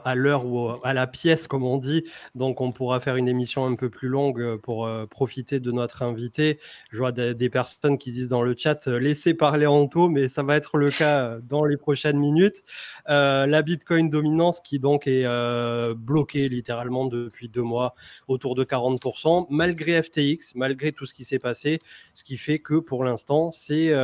à l'heure ou à la pièce, comme on dit. Donc, on pourra faire une émission un peu plus longue pour profiter de notre invité. Je vois des personnes qui disent dans le chat, laissez parler Anto, mais ça va être le cas dans les prochaines minutes. La Bitcoin dominance qui donc est bloquée littéralement depuis 2 mois autour de 40%, malgré FTX, malgré tout ce qui s'est passé, ce qui fait que pour l'instant, c'est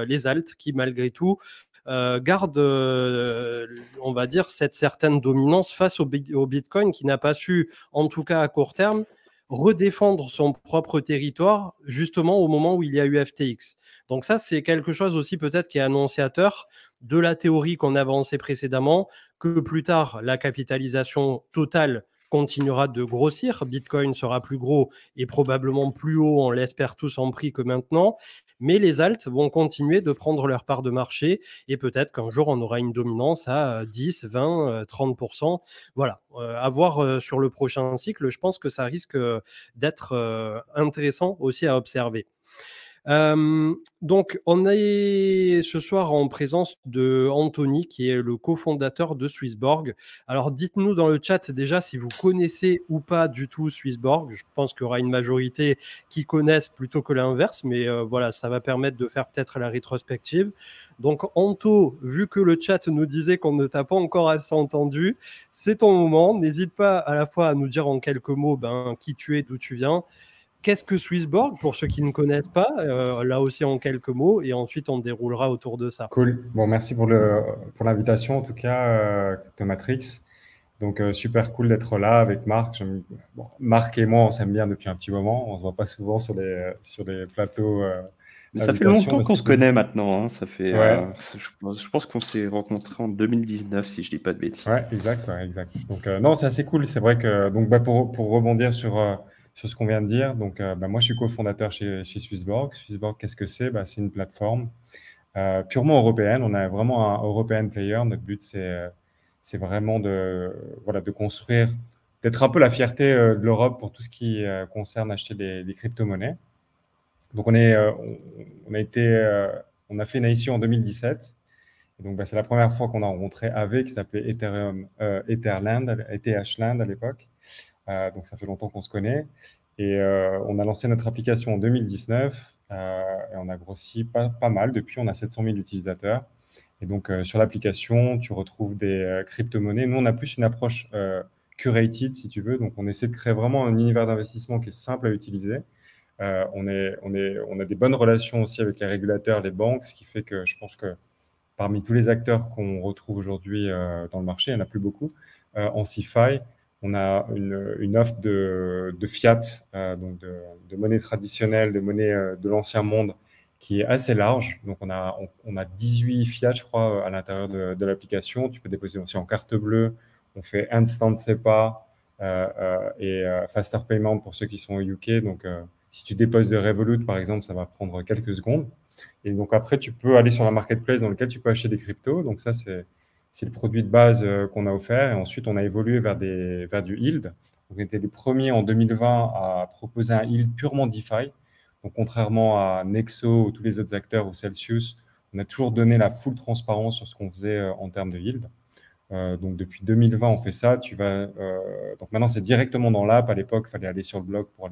les alts qui, malgré tout, gardent, on va dire, cette certaine dominance face au Bitcoin qui n'a pas su, en tout cas à court terme, redéfendre son propre territoire justement au moment où il y a eu FTX. Donc ça, c'est quelque chose aussi peut-être qui est annonciateur de la théorie qu'on avançait précédemment, que plus tard, la capitalisation totale continuera de grossir. Bitcoin sera plus gros et probablement plus haut, on l'espère tous, en prix que maintenant. Mais les alts vont continuer de prendre leur part de marché et peut-être qu'un jour, on aura une dominance à 10, 20, 30%. Voilà, à voir sur le prochain cycle. Je pense que ça risque d'être intéressant aussi à observer. Donc, on est ce soir en présence de Anthony, qui est le cofondateur de Swissborg. Alors, dites-nous dans le chat déjà si vous connaissez ou pas du tout Swissborg. Je pense qu'il y aura une majorité qui connaissent plutôt que l'inverse, mais voilà, ça va permettre de faire peut-être la rétrospective. Donc, Anto, vu que le chat nous disait qu'on ne t'a pas encore assez entendu, c'est ton moment. N'hésite pas à la fois à nous dire en quelques mots qui tu es, d'où tu viens. Qu'est-ce que Swissborg, pour ceux qui ne connaissent pas, là aussi en quelques mots, et ensuite on déroulera autour de ça. Cool. Bon, merci pour l'invitation, en tout cas, Cryptomatrix. Donc, super cool d'être là avec Marc. Bon, Marc et moi, on s'aime bien depuis un petit moment. On se voit pas souvent sur les plateaux. Mais ça fait longtemps qu'on se connaît maintenant. Hein. Ça fait, ouais. Je pense qu'on s'est rencontrés en 2019, si je dis pas de bêtises. Ouais, exact. Donc, non, c'est assez cool. C'est vrai que donc, pour rebondir sur ce qu'on vient de dire, donc, moi, je suis cofondateur chez Swissborg. Swissborg, qu'est-ce que c'est? C'est une plateforme purement européenne. On a vraiment un European player. Notre but, c'est vraiment de construire, d'être un peu la fierté de l'Europe pour tout ce qui concerne acheter des crypto-monnaies. Donc, on a fait une ICO en 2017. Et donc, c'est la première fois qu'on a rencontré AV, qui s'appelait Etherland à l'époque. Donc, ça fait longtemps qu'on se connaît. Et on a lancé notre application en 2019 et on a grossi pas mal. Depuis, on a 700 000 utilisateurs. Et donc, sur l'application, tu retrouves des crypto-monnaies. Nous, on a plus une approche curated, si tu veux. Donc, on essaie de créer vraiment un univers d'investissement qui est simple à utiliser. On a des bonnes relations aussi avec les régulateurs, les banques, ce qui fait que je pense que parmi tous les acteurs qu'on retrouve aujourd'hui dans le marché, il n'y en a plus beaucoup. En CeFi, on a une offre de fiat, donc de monnaie traditionnelle, de monnaie de l'ancien monde, qui est assez large. Donc, on a 18 fiat, je crois, à l'intérieur de l'application. Tu peux déposer aussi en carte bleue. On fait Instant SEPA et Faster Payment pour ceux qui sont au UK. Donc, si tu déposes de Revolut, par exemple, ça va prendre quelques secondes. Et donc, après, tu peux aller sur la marketplace dans laquelle tu peux acheter des cryptos. Donc, ça, c'est le produit de base qu'on a offert. Et ensuite, on a évolué vers du yield. Donc, on était les premiers en 2020 à proposer un yield purement DeFi. Donc, contrairement à Nexo ou tous les autres acteurs ou Celsius, on a toujours donné la full transparence sur ce qu'on faisait en termes de yield. Donc, depuis 2020, on fait ça. Donc, maintenant, c'est directement dans l'app. À l'époque, il fallait aller sur le blog pour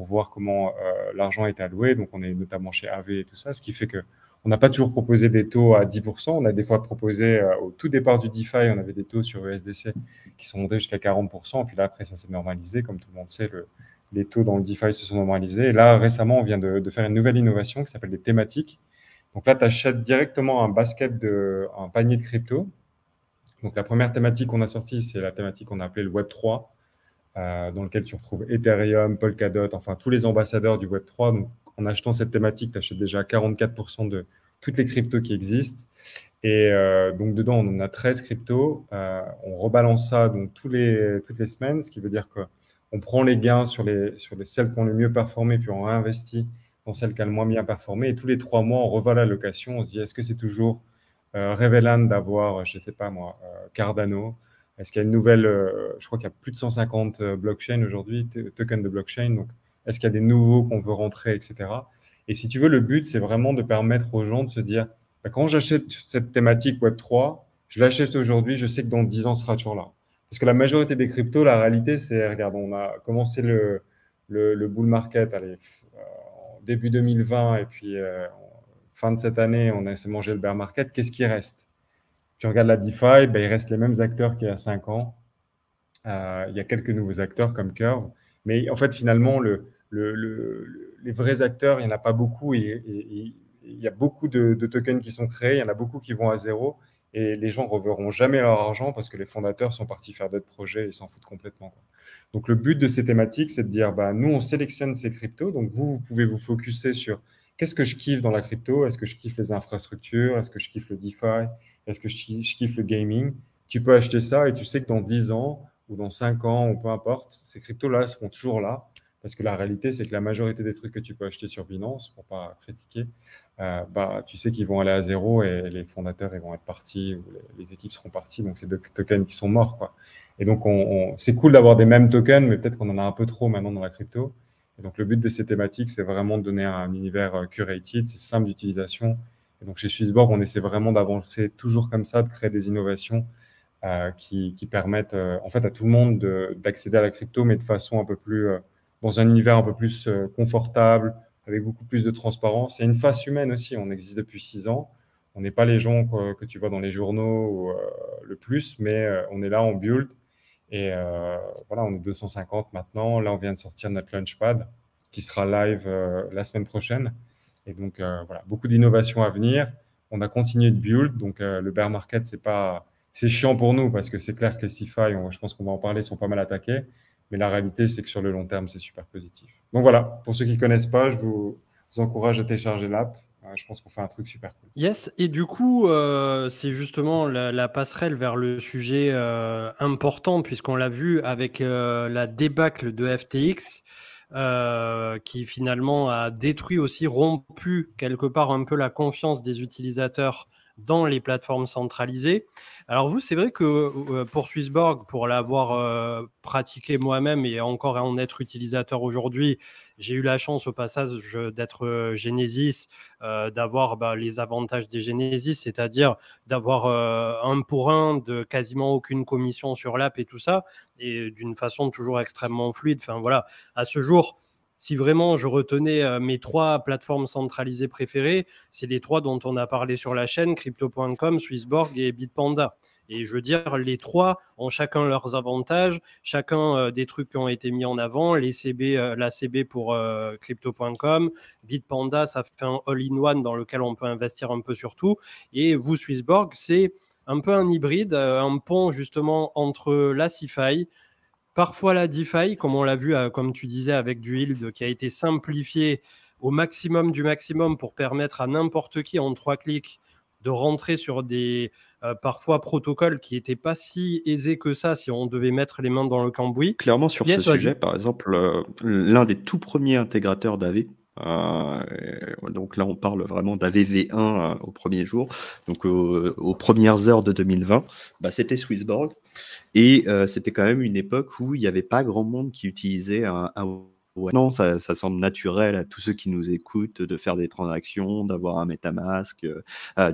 voir comment l'argent est alloué. Donc, on est notamment chez AV et tout ça, ce qui fait qu'on n'a pas toujours proposé des taux à 10%. On a des fois proposé, au tout départ du DeFi, on avait des taux sur USDC qui sont montés jusqu'à 40%. Puis là, après, ça s'est normalisé. Comme tout le monde sait, les taux dans le DeFi se sont normalisés. Et là, récemment, on vient de faire une nouvelle innovation qui s'appelle les thématiques. Donc là, tu achètes directement un panier de crypto. Donc, la première thématique qu'on a sortie, c'est la thématique qu'on a appelée le Web3. Dans lequel tu retrouves Ethereum, Polkadot, enfin tous les ambassadeurs du Web3. Donc, en achetant cette thématique, tu achètes déjà 44% de toutes les cryptos qui existent. Et donc, dedans, on en a 13 cryptos. On rebalance ça donc, toutes les semaines, ce qui veut dire qu'on prend les gains sur celles qui ont le mieux performé, puis on réinvestit dans celles qui ont le moins bien performé. Et tous les 3 mois, on revoit l'allocation. On se dit, est-ce que c'est toujours Revelan d'avoir, je ne sais pas moi, Cardano? Est-ce qu'il y a une nouvelle, je crois qu'il y a plus de 150 blockchains aujourd'hui, tokens de blockchain. Donc, est-ce qu'il y a des nouveaux qu'on veut rentrer, etc. Et si tu veux, le but, c'est vraiment de permettre aux gens de se dire, quand j'achète cette thématique Web3, je l'achète aujourd'hui, je sais que dans 10 ans, ce sera toujours là. Parce que la majorité des cryptos, la réalité, c'est, regarde, on a commencé le bull market en début 2020 et puis fin de cette année, on a mangé le bear market. Qu'est-ce qui reste? Tu regardes la DeFi, il reste les mêmes acteurs qu'il y a 5 ans. Il y a quelques nouveaux acteurs comme Curve. Mais en fait, finalement, les vrais acteurs, il n'y en a pas beaucoup. Et il y a beaucoup de tokens qui sont créés. Il y en a beaucoup qui vont à zéro. Et les gens ne reverront jamais leur argent parce que les fondateurs sont partis faire d'autres projets et s'en foutent complètement, quoi. Donc, le but de ces thématiques, c'est de dire, nous, on sélectionne ces cryptos. Donc, vous pouvez vous focuser sur qu'est-ce que je kiffe dans la crypto? Est-ce que je kiffe les infrastructures? Est-ce que je kiffe le DeFi? Est-ce que je kiffe le gaming? Tu peux acheter ça et tu sais que dans 10 ans ou dans 5 ans ou peu importe, ces cryptos-là seront toujours là. Parce que la réalité, c'est que la majorité des trucs que tu peux acheter sur Binance, pour pas critiquer, tu sais qu'ils vont aller à zéro et les fondateurs ils vont être partis ou les équipes seront parties. Donc, c'est des tokens qui sont morts, quoi. Et donc, c'est cool d'avoir des mêmes tokens, mais peut-être qu'on en a un peu trop maintenant dans la crypto. Et donc, le but de ces thématiques, c'est vraiment de donner un univers curated, c'est simple d'utilisation. Et donc, chez Swissborg, on essaie vraiment d'avancer toujours comme ça, de créer des innovations qui permettent en fait à tout le monde d'accéder à la crypto, mais de façon un peu plus, dans un univers un peu plus confortable, avec beaucoup plus de transparence. Il y a une face humaine aussi, on existe depuis 6 ans. On n'est pas les gens que tu vois dans les journaux ou, le plus, mais on est là, on build. Et voilà, on est 250 maintenant. Là, on vient de sortir notre Launchpad qui sera live la semaine prochaine. Et donc, voilà, beaucoup d'innovations à venir. On a continué de build. Donc, le bear market, c'est chiant pour nous parce que c'est clair que les CeFi, je pense qu'on va en parler, sont pas mal attaqués. Mais la réalité, c'est que sur le long terme, c'est super positif. Donc voilà, pour ceux qui ne connaissent pas, je vous encourage à télécharger l'app. Je pense qu'on fait un truc super cool. Yes, et du coup, c'est justement la passerelle vers le sujet important, puisqu'on l'a vu avec la débâcle de FTX, qui finalement a détruit aussi, rompu quelque part un peu la confiance des utilisateurs dans les plateformes centralisées. Alors vous, c'est vrai que pour Swissborg, pour l'avoir pratiqué moi-même et encore en être utilisateur aujourd'hui, j'ai eu la chance au passage d'être Genesis, d'avoir les avantages des Genesis, c'est-à-dire d'avoir 1 pour 1, de quasiment aucune commission sur l'app et tout ça, et d'une façon toujours extrêmement fluide. Enfin voilà, à ce jour, si vraiment je retenais mes 3 plateformes centralisées préférées, c'est les 3 dont on a parlé sur la chaîne, Crypto.com, Swissborg et Bitpanda. Et je veux dire, les 3 ont chacun leurs avantages, chacun des trucs qui ont été mis en avant, la CB pour Crypto.com, Bitpanda, ça fait un all-in-one dans lequel on peut investir un peu sur tout. Et vous, Swissborg, c'est un peu un hybride, un pont justement entre la CeFi, parfois la DeFi, comme on l'a vu, comme tu disais, avec du yield qui a été simplifié au maximum du maximum pour permettre à n'importe qui en 3 clics de rentrer sur des parfois protocoles qui n'étaient pas si aisés que ça si on devait mettre les mains dans le cambouis. Clairement, sur ce sujet, par exemple, l'un des tout premiers intégrateurs d'AV, donc là on parle vraiment d'AVV1 au premier jour, donc aux premières heures de 2020, c'était Swissborg, et c'était quand même une époque où il n'y avait pas grand monde qui utilisait un non, ça semble naturel à tous ceux qui nous écoutent de faire des transactions, d'avoir un MetaMask,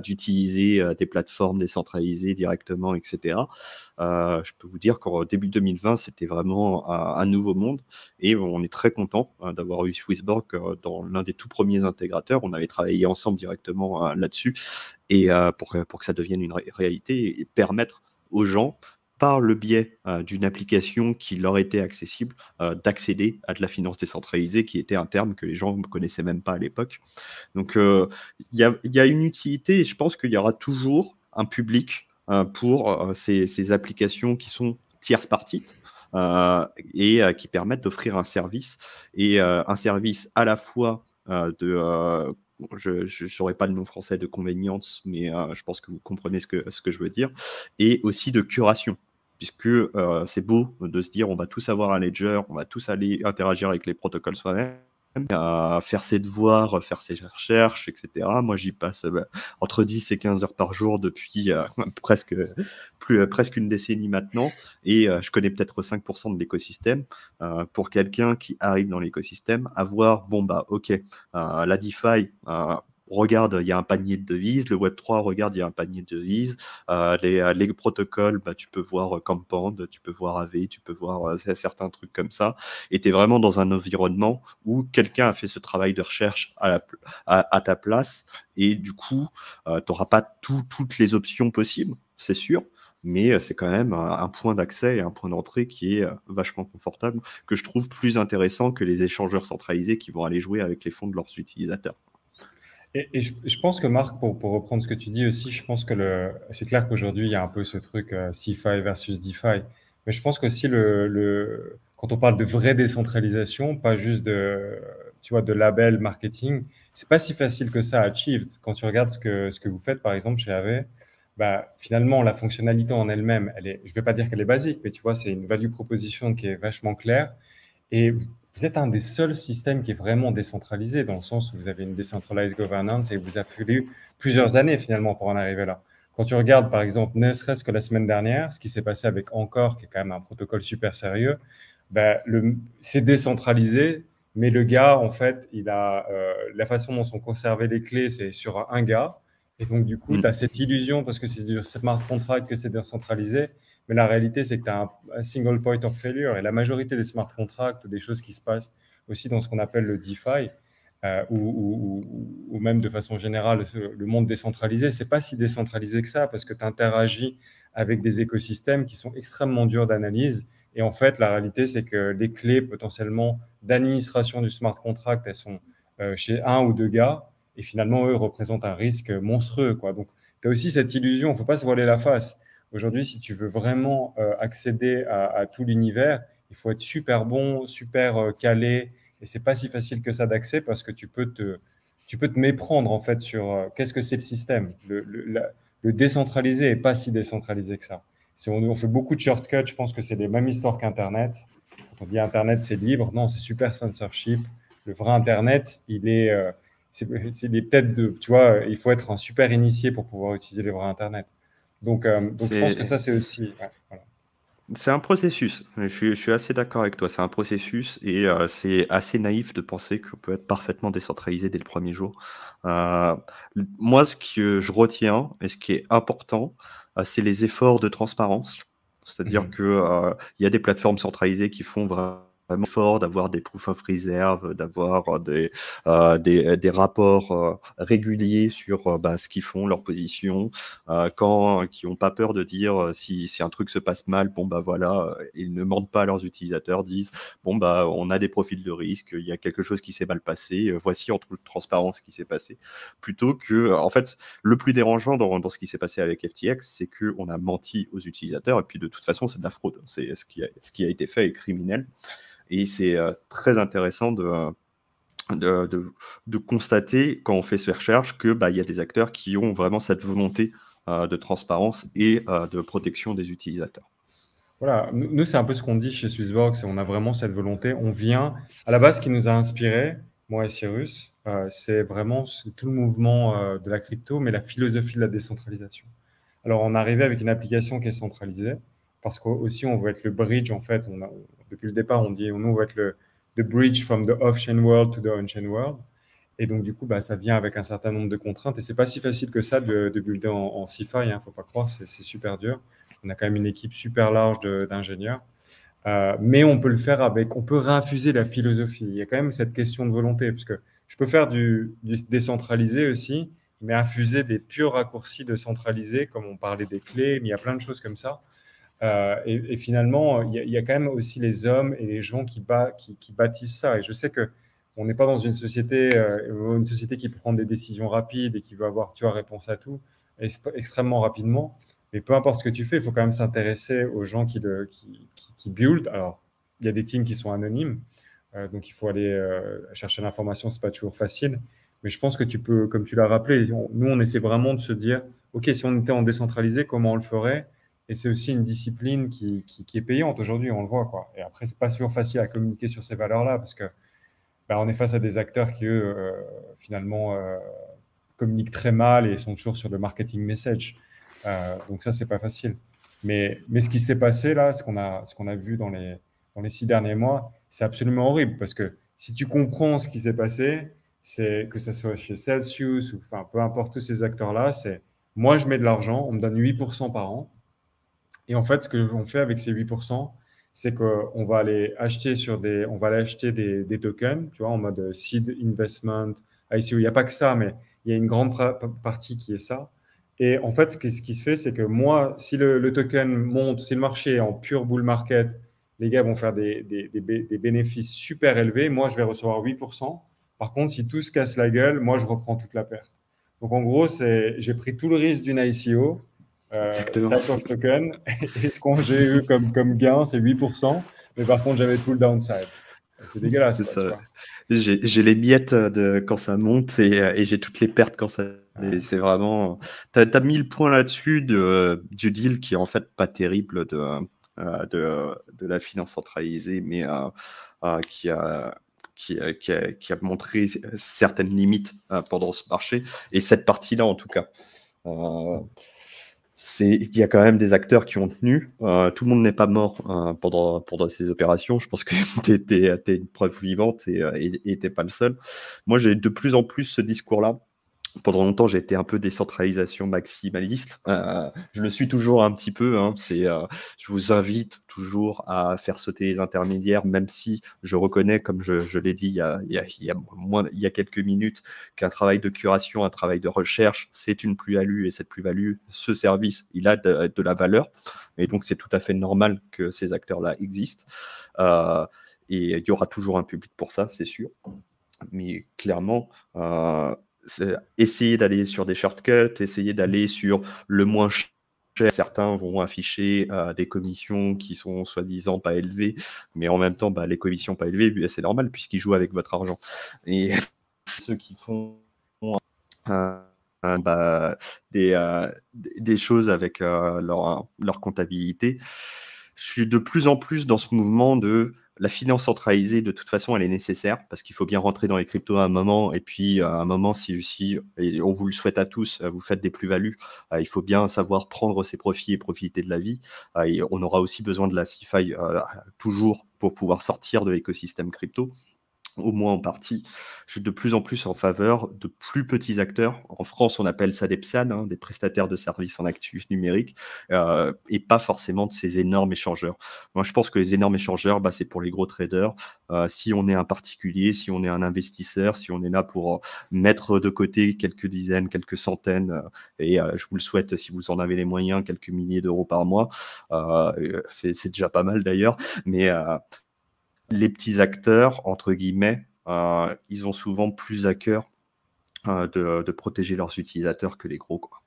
d'utiliser des plateformes décentralisées directement, etc. Je peux vous dire qu'en début 2020, c'était vraiment un nouveau monde, et on est très content d'avoir eu Swissborg dans l'un des tout premiers intégrateurs. On avait travaillé ensemble directement là-dessus, et pour que ça devienne une réalité et permettre aux gens, par le biais d'une application qui leur était accessible, d'accéder à de la finance décentralisée, qui était un terme que les gens ne connaissaient même pas à l'époque. Donc, il y a une utilité, et je pense qu'il y aura toujours un public pour ces applications qui sont tierce parties et qui permettent d'offrir un service, et un service à la fois je n'aurai pas le nom français de convenience, mais je pense que vous comprenez ce que je veux dire, et aussi de curation. Puisque c'est beau de se dire on va tous avoir un ledger, on va tous aller interagir avec les protocoles soi-même, faire ses devoirs, faire ses recherches, etc. Moi, j'y passe entre 10 et 15 heures par jour depuis presque une décennie maintenant, et je connais peut-être 5% de l'écosystème. Pour quelqu'un qui arrive dans l'écosystème, avoir, ok, la DeFi, regarde, il y a un panier de devises, le Web3, regarde, il y a un panier de devises, les protocoles, tu peux voir Compound, tu peux voir AV, tu peux voir certains trucs comme ça, et tu es vraiment dans un environnement où quelqu'un a fait ce travail de recherche à ta place, et du coup, tu n'auras pas toutes les options possibles, c'est sûr, mais c'est quand même un point d'accès et un point d'entrée qui est vachement confortable, que je trouve plus intéressant que les échangeurs centralisés qui vont aller jouer avec les fonds de leurs utilisateurs. Et je pense que Marc, pour reprendre ce que tu dis aussi, je pense que c'est clair qu'aujourd'hui, il y a un peu ce truc CeFi versus DeFi. Mais je pense qu'aussi, quand on parle de vraie décentralisation, pas juste de label marketing, c'est pas si facile que ça à achieve. Quand tu regardes ce que vous faites, par exemple, chez AV, finalement, la fonctionnalité en elle-même, je vais pas dire qu'elle est basique, mais tu vois, c'est une value proposition qui est vachement claire. Et vous êtes un des seuls systèmes qui est vraiment décentralisé, dans le sens où vous avez une decentralized governance, et il vous a fallu plusieurs années finalement pour en arriver là. Quand tu regardes par exemple, ne serait-ce que la semaine dernière, ce qui s'est passé avec Encore, qui est quand même un protocole super sérieux, c'est décentralisé, Mais le gars, en fait, la façon dont sont conservées les clés, c'est sur un gars. Et donc, du coup, tu as cette illusion, parce que c'est du smart contract, que c'est décentralisé. Mais la réalité, c'est que tu as un single point of failure. Et la majorité des smart contracts, des choses qui se passent aussi dans ce qu'on appelle le DeFi, ou même de façon générale, le monde décentralisé, c'est pas si décentralisé que ça, parce que tu interagis avec des écosystèmes qui sont extrêmement durs d'analyse. Et en fait, la réalité, c'est que les clés potentiellement d'administration du smart contract, elles sont chez un ou deux gars, et finalement, eux représentent un risque monstrueux, quoi. Donc, tu as aussi cette illusion, il ne faut pas se voiler la face. Aujourd'hui, si tu veux vraiment accéder à tout l'univers, il faut être super bon, super calé, et c'est pas si facile que ça d'accès parce que tu peux te méprendre en fait sur qu'est-ce que c'est le système. Le décentralisé est pas si décentralisé que ça. On fait beaucoup de shortcuts, je pense que c'est les mêmes histoires qu'Internet. Quand on dit Internet, c'est libre, non, c'est super censorship. Le vrai Internet, c'est des têtes de, tu vois, il faut être un super initié pour pouvoir utiliser le vrai Internet. Donc je pense que ça, c'est aussi, ouais, voilà. C'est un processus. Je suis assez d'accord avec toi. C'est un processus et c'est assez naïf de penser qu'on peut être parfaitement décentralisé dès le premier jour. Moi, ce que je retiens et ce qui est important, c'est les efforts de transparence. C'est-à-dire que il y a des plateformes centralisées qui font vraiment fort d'avoir des proof of reserve, d'avoir des rapports réguliers sur ce qu'ils font, leur position, qui n'ont pas peur de dire si un truc se passe mal, bon voilà, ils ne mentent pas à leurs utilisateurs, disent bon on a des profils de risque, il y a quelque chose qui s'est mal passé, voici en toute transparence ce qui s'est passé, plutôt que en fait le plus dérangeant dans ce qui s'est passé avec FTX, c'est que on a menti aux utilisateurs et puis de toute façon c'est de la fraude, c'est ce qui a été fait est criminel. Et c'est très intéressant de constater, quand on fait ces recherches, que y a des acteurs qui ont vraiment cette volonté de transparence et de protection des utilisateurs. Voilà, nous, c'est un peu ce qu'on dit chez Swissborg, c'est on a vraiment cette volonté. On vient, à la base, ce qui nous a inspiré, moi et Cyrus, c'est vraiment tout le mouvement de la crypto, mais la philosophie de la décentralisation. Alors, on est arrivé avec une application qui est centralisée, parce qu'aussi, on veut être le bridge, en fait. Depuis le départ, on dit, nous, on veut être the bridge from the off-chain world to the on-chain world. Et donc, du coup, ça vient avec un certain nombre de contraintes. Et c'est pas si facile que ça de builder en CeFi, hein, faut pas croire, c'est super dur. On a quand même une équipe super large d'ingénieurs. Mais on peut le faire on peut réinfuser la philosophie. Il y a quand même cette question de volonté, parce que je peux faire du décentralisé aussi, mais infuser des purs raccourcis de centralisé, comme on parlait des clés, mais il y a plein de choses comme ça. Et finalement, il y a quand même aussi les hommes et les gens qui bâtissent ça. Et je sais que on n'est pas dans une société qui peut prendre des décisions rapides et qui veut avoir, tu vois, réponse à tout extrêmement rapidement. Mais peu importe ce que tu fais, il faut quand même s'intéresser aux gens qui build. Alors, il y a des teams qui sont anonymes, donc il faut aller chercher l'information, c'est pas toujours facile. Mais je pense que tu peux, comme tu l'as rappelé, nous, on essaie vraiment de se dire, OK, si on était en décentralisé, comment on le ferait? Et c'est aussi une discipline qui est payante aujourd'hui, on le voit, quoi. Et après, c'est pas toujours facile à communiquer sur ces valeurs-là, parce que on est face à des acteurs qui, eux, finalement, communiquent très mal et sont toujours sur le marketing message. Donc ça, c'est pas facile. Mais ce qui s'est passé là, ce qu'on a vu dans les 6 derniers mois, c'est absolument horrible parce que si tu comprends ce qui s'est passé, c'est que ça soit chez Celsius ou enfin peu importe tous ces acteurs-là, c'est moi je mets de l'argent, on me donne 8% par an. Et en fait, ce que l'on fait avec ces 8%, c'est qu'on va aller acheter des tokens, tu vois, en mode seed investment, ICO. Il n'y a pas que ça, mais il y a une grande partie qui est ça. Et en fait, ce qui se fait, c'est que moi, si le token monte, si le marché est en pure bull market, les gars vont faire des bénéfices super élevés. Moi, je vais recevoir 8%. Par contre, si tout se casse la gueule, moi, je reprends toute la perte. Donc, en gros, j'ai pris tout le risque d'une ICO, Exactement. type of token, et ce que j'ai eu comme gain, c'est 8%. Mais par contre, j'avais tout le downside. C'est dégueulasse, C'est quoi, ça. tu vois. J'ai les miettes quand ça monte et j'ai toutes les pertes quand ça. Et c'est vraiment. T'as mis le point là-dessus du deal qui est en fait pas terrible de la finance centralisée, mais qui a montré certaines limites pendant ce marché et cette partie-là en tout cas. il y a quand même des acteurs qui ont tenu. Tout le monde n'est pas mort pendant ces opérations. Je pense que t'es une preuve vivante et t'es pas le seul. Moi, j'ai de plus en plus ce discours-là. Pendant longtemps, j'ai été un peu décentralisation maximaliste. Je le suis toujours un petit peu. Hein. Je vous invite toujours à faire sauter les intermédiaires, même si je reconnais, comme je l'ai dit il y a quelques minutes, qu'un travail de curation, un travail de recherche, c'est une plus-value. Et cette plus-value, ce service, il a de la valeur. Et donc, c'est tout à fait normal que ces acteurs-là existent. Et il y aura toujours un public pour ça, c'est sûr. Mais clairement, essayer d'aller sur des shortcuts, essayer d'aller sur le moins cher. Certains vont afficher des commissions qui sont soi-disant pas élevées, mais en même temps, les commissions pas élevées, c'est normal puisqu'ils jouent avec votre argent. Et ceux qui font des choses avec leur comptabilité, je suis de plus en plus dans ce mouvement de la finance centralisée. De toute façon, elle est nécessaire parce qu'il faut bien rentrer dans les cryptos à un moment. Et puis, à un moment, si et on vous le souhaite à tous, vous faites des plus-values, il faut bien savoir prendre ses profits et profiter de la vie. Et on aura aussi besoin de la CeFi toujours pour pouvoir sortir de l'écosystème crypto. Au moins en partie. Je suis de plus en plus en faveur de plus petits acteurs. En France, on appelle ça des PSAN, hein, des prestataires de services en actifs numériques, et pas forcément de ces énormes échangeurs. Moi, je pense que les énormes échangeurs, c'est pour les gros traders. Si on est un particulier, si on est un investisseur, si on est là pour mettre de côté quelques dizaines, quelques centaines, et je vous le souhaite, si vous en avez les moyens, quelques milliers d'euros par mois, c'est déjà pas mal d'ailleurs, mais les petits acteurs, entre guillemets, ils ont souvent plus à cœur de protéger leurs utilisateurs que les gros, quoi.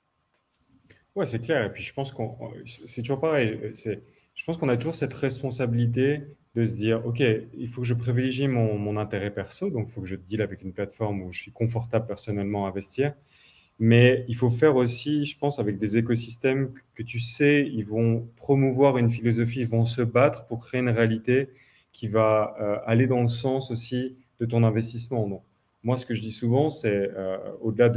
Ouais, c'est clair. Et puis je pense c'est toujours pareil. Je pense qu'on a toujours cette responsabilité de se dire, OK, il faut que je privilégie mon intérêt perso, donc il faut que je deal avec une plateforme où je suis confortable personnellement à investir. Mais il faut faire aussi, je pense, avec des écosystèmes que tu sais, ils vont promouvoir une philosophie, ils vont se battre pour créer une réalité qui va aller dans le sens aussi de ton investissement. Donc, moi, ce que je dis souvent, c'est au-delà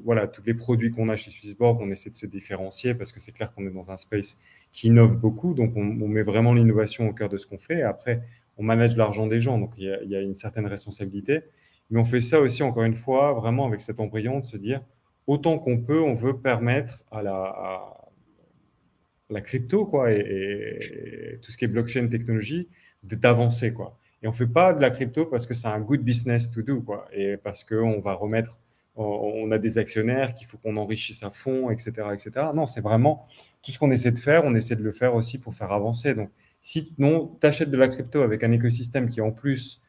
voilà, tous les produits qu'on a chez Swissborg, on essaie de se différencier parce que c'est clair qu'on est dans un space qui innove beaucoup. Donc, on met vraiment l'innovation au cœur de ce qu'on fait. Et après, on manage l'argent des gens. Donc, il y a une certaine responsabilité. Mais on fait ça aussi, encore une fois, vraiment avec cet embryon de se dire, autant qu'on peut, on veut permettre à la crypto, quoi, et tout ce qui est blockchain technologie, d'avancer, quoi. Et on ne fait pas de la crypto parce que c'est un good business to do, quoi, et parce qu'on va remettre, on a des actionnaires qu'il faut qu'on enrichisse à fond, etc., etc. Non, c'est vraiment tout ce qu'on essaie de faire, on essaie de le faire aussi pour faire avancer. Donc, si non, tu achètes de la crypto avec un écosystème qui, en plus,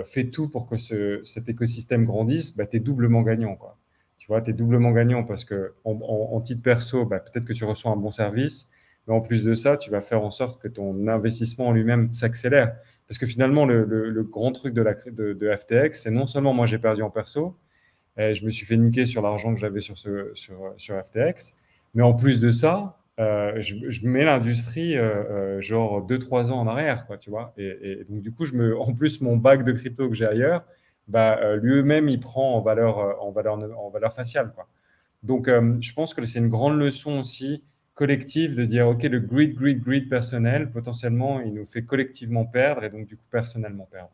fait tout pour que cet écosystème grandisse, tu es doublement gagnant, quoi. Tu vois, tu es doublement gagnant parce que en titre perso, peut-être que tu reçois un bon service, mais en plus de ça, tu vas faire en sorte que ton investissement en lui-même s'accélère. Parce que finalement, le grand truc de FTX, c'est non seulement moi j'ai perdu en perso, et je me suis fait niquer sur l'argent que j'avais sur FTX, mais en plus de ça, je mets l'industrie genre 2-3 ans en arrière, quoi, tu vois. Et donc du coup, en plus, mon bac de crypto que j'ai ailleurs, lui-même, il prend en valeur faciale, quoi. Donc, je pense que c'est une grande leçon aussi collective de dire, OK, le greed personnel, potentiellement, il nous fait collectivement perdre et donc, du coup, personnellement perdre.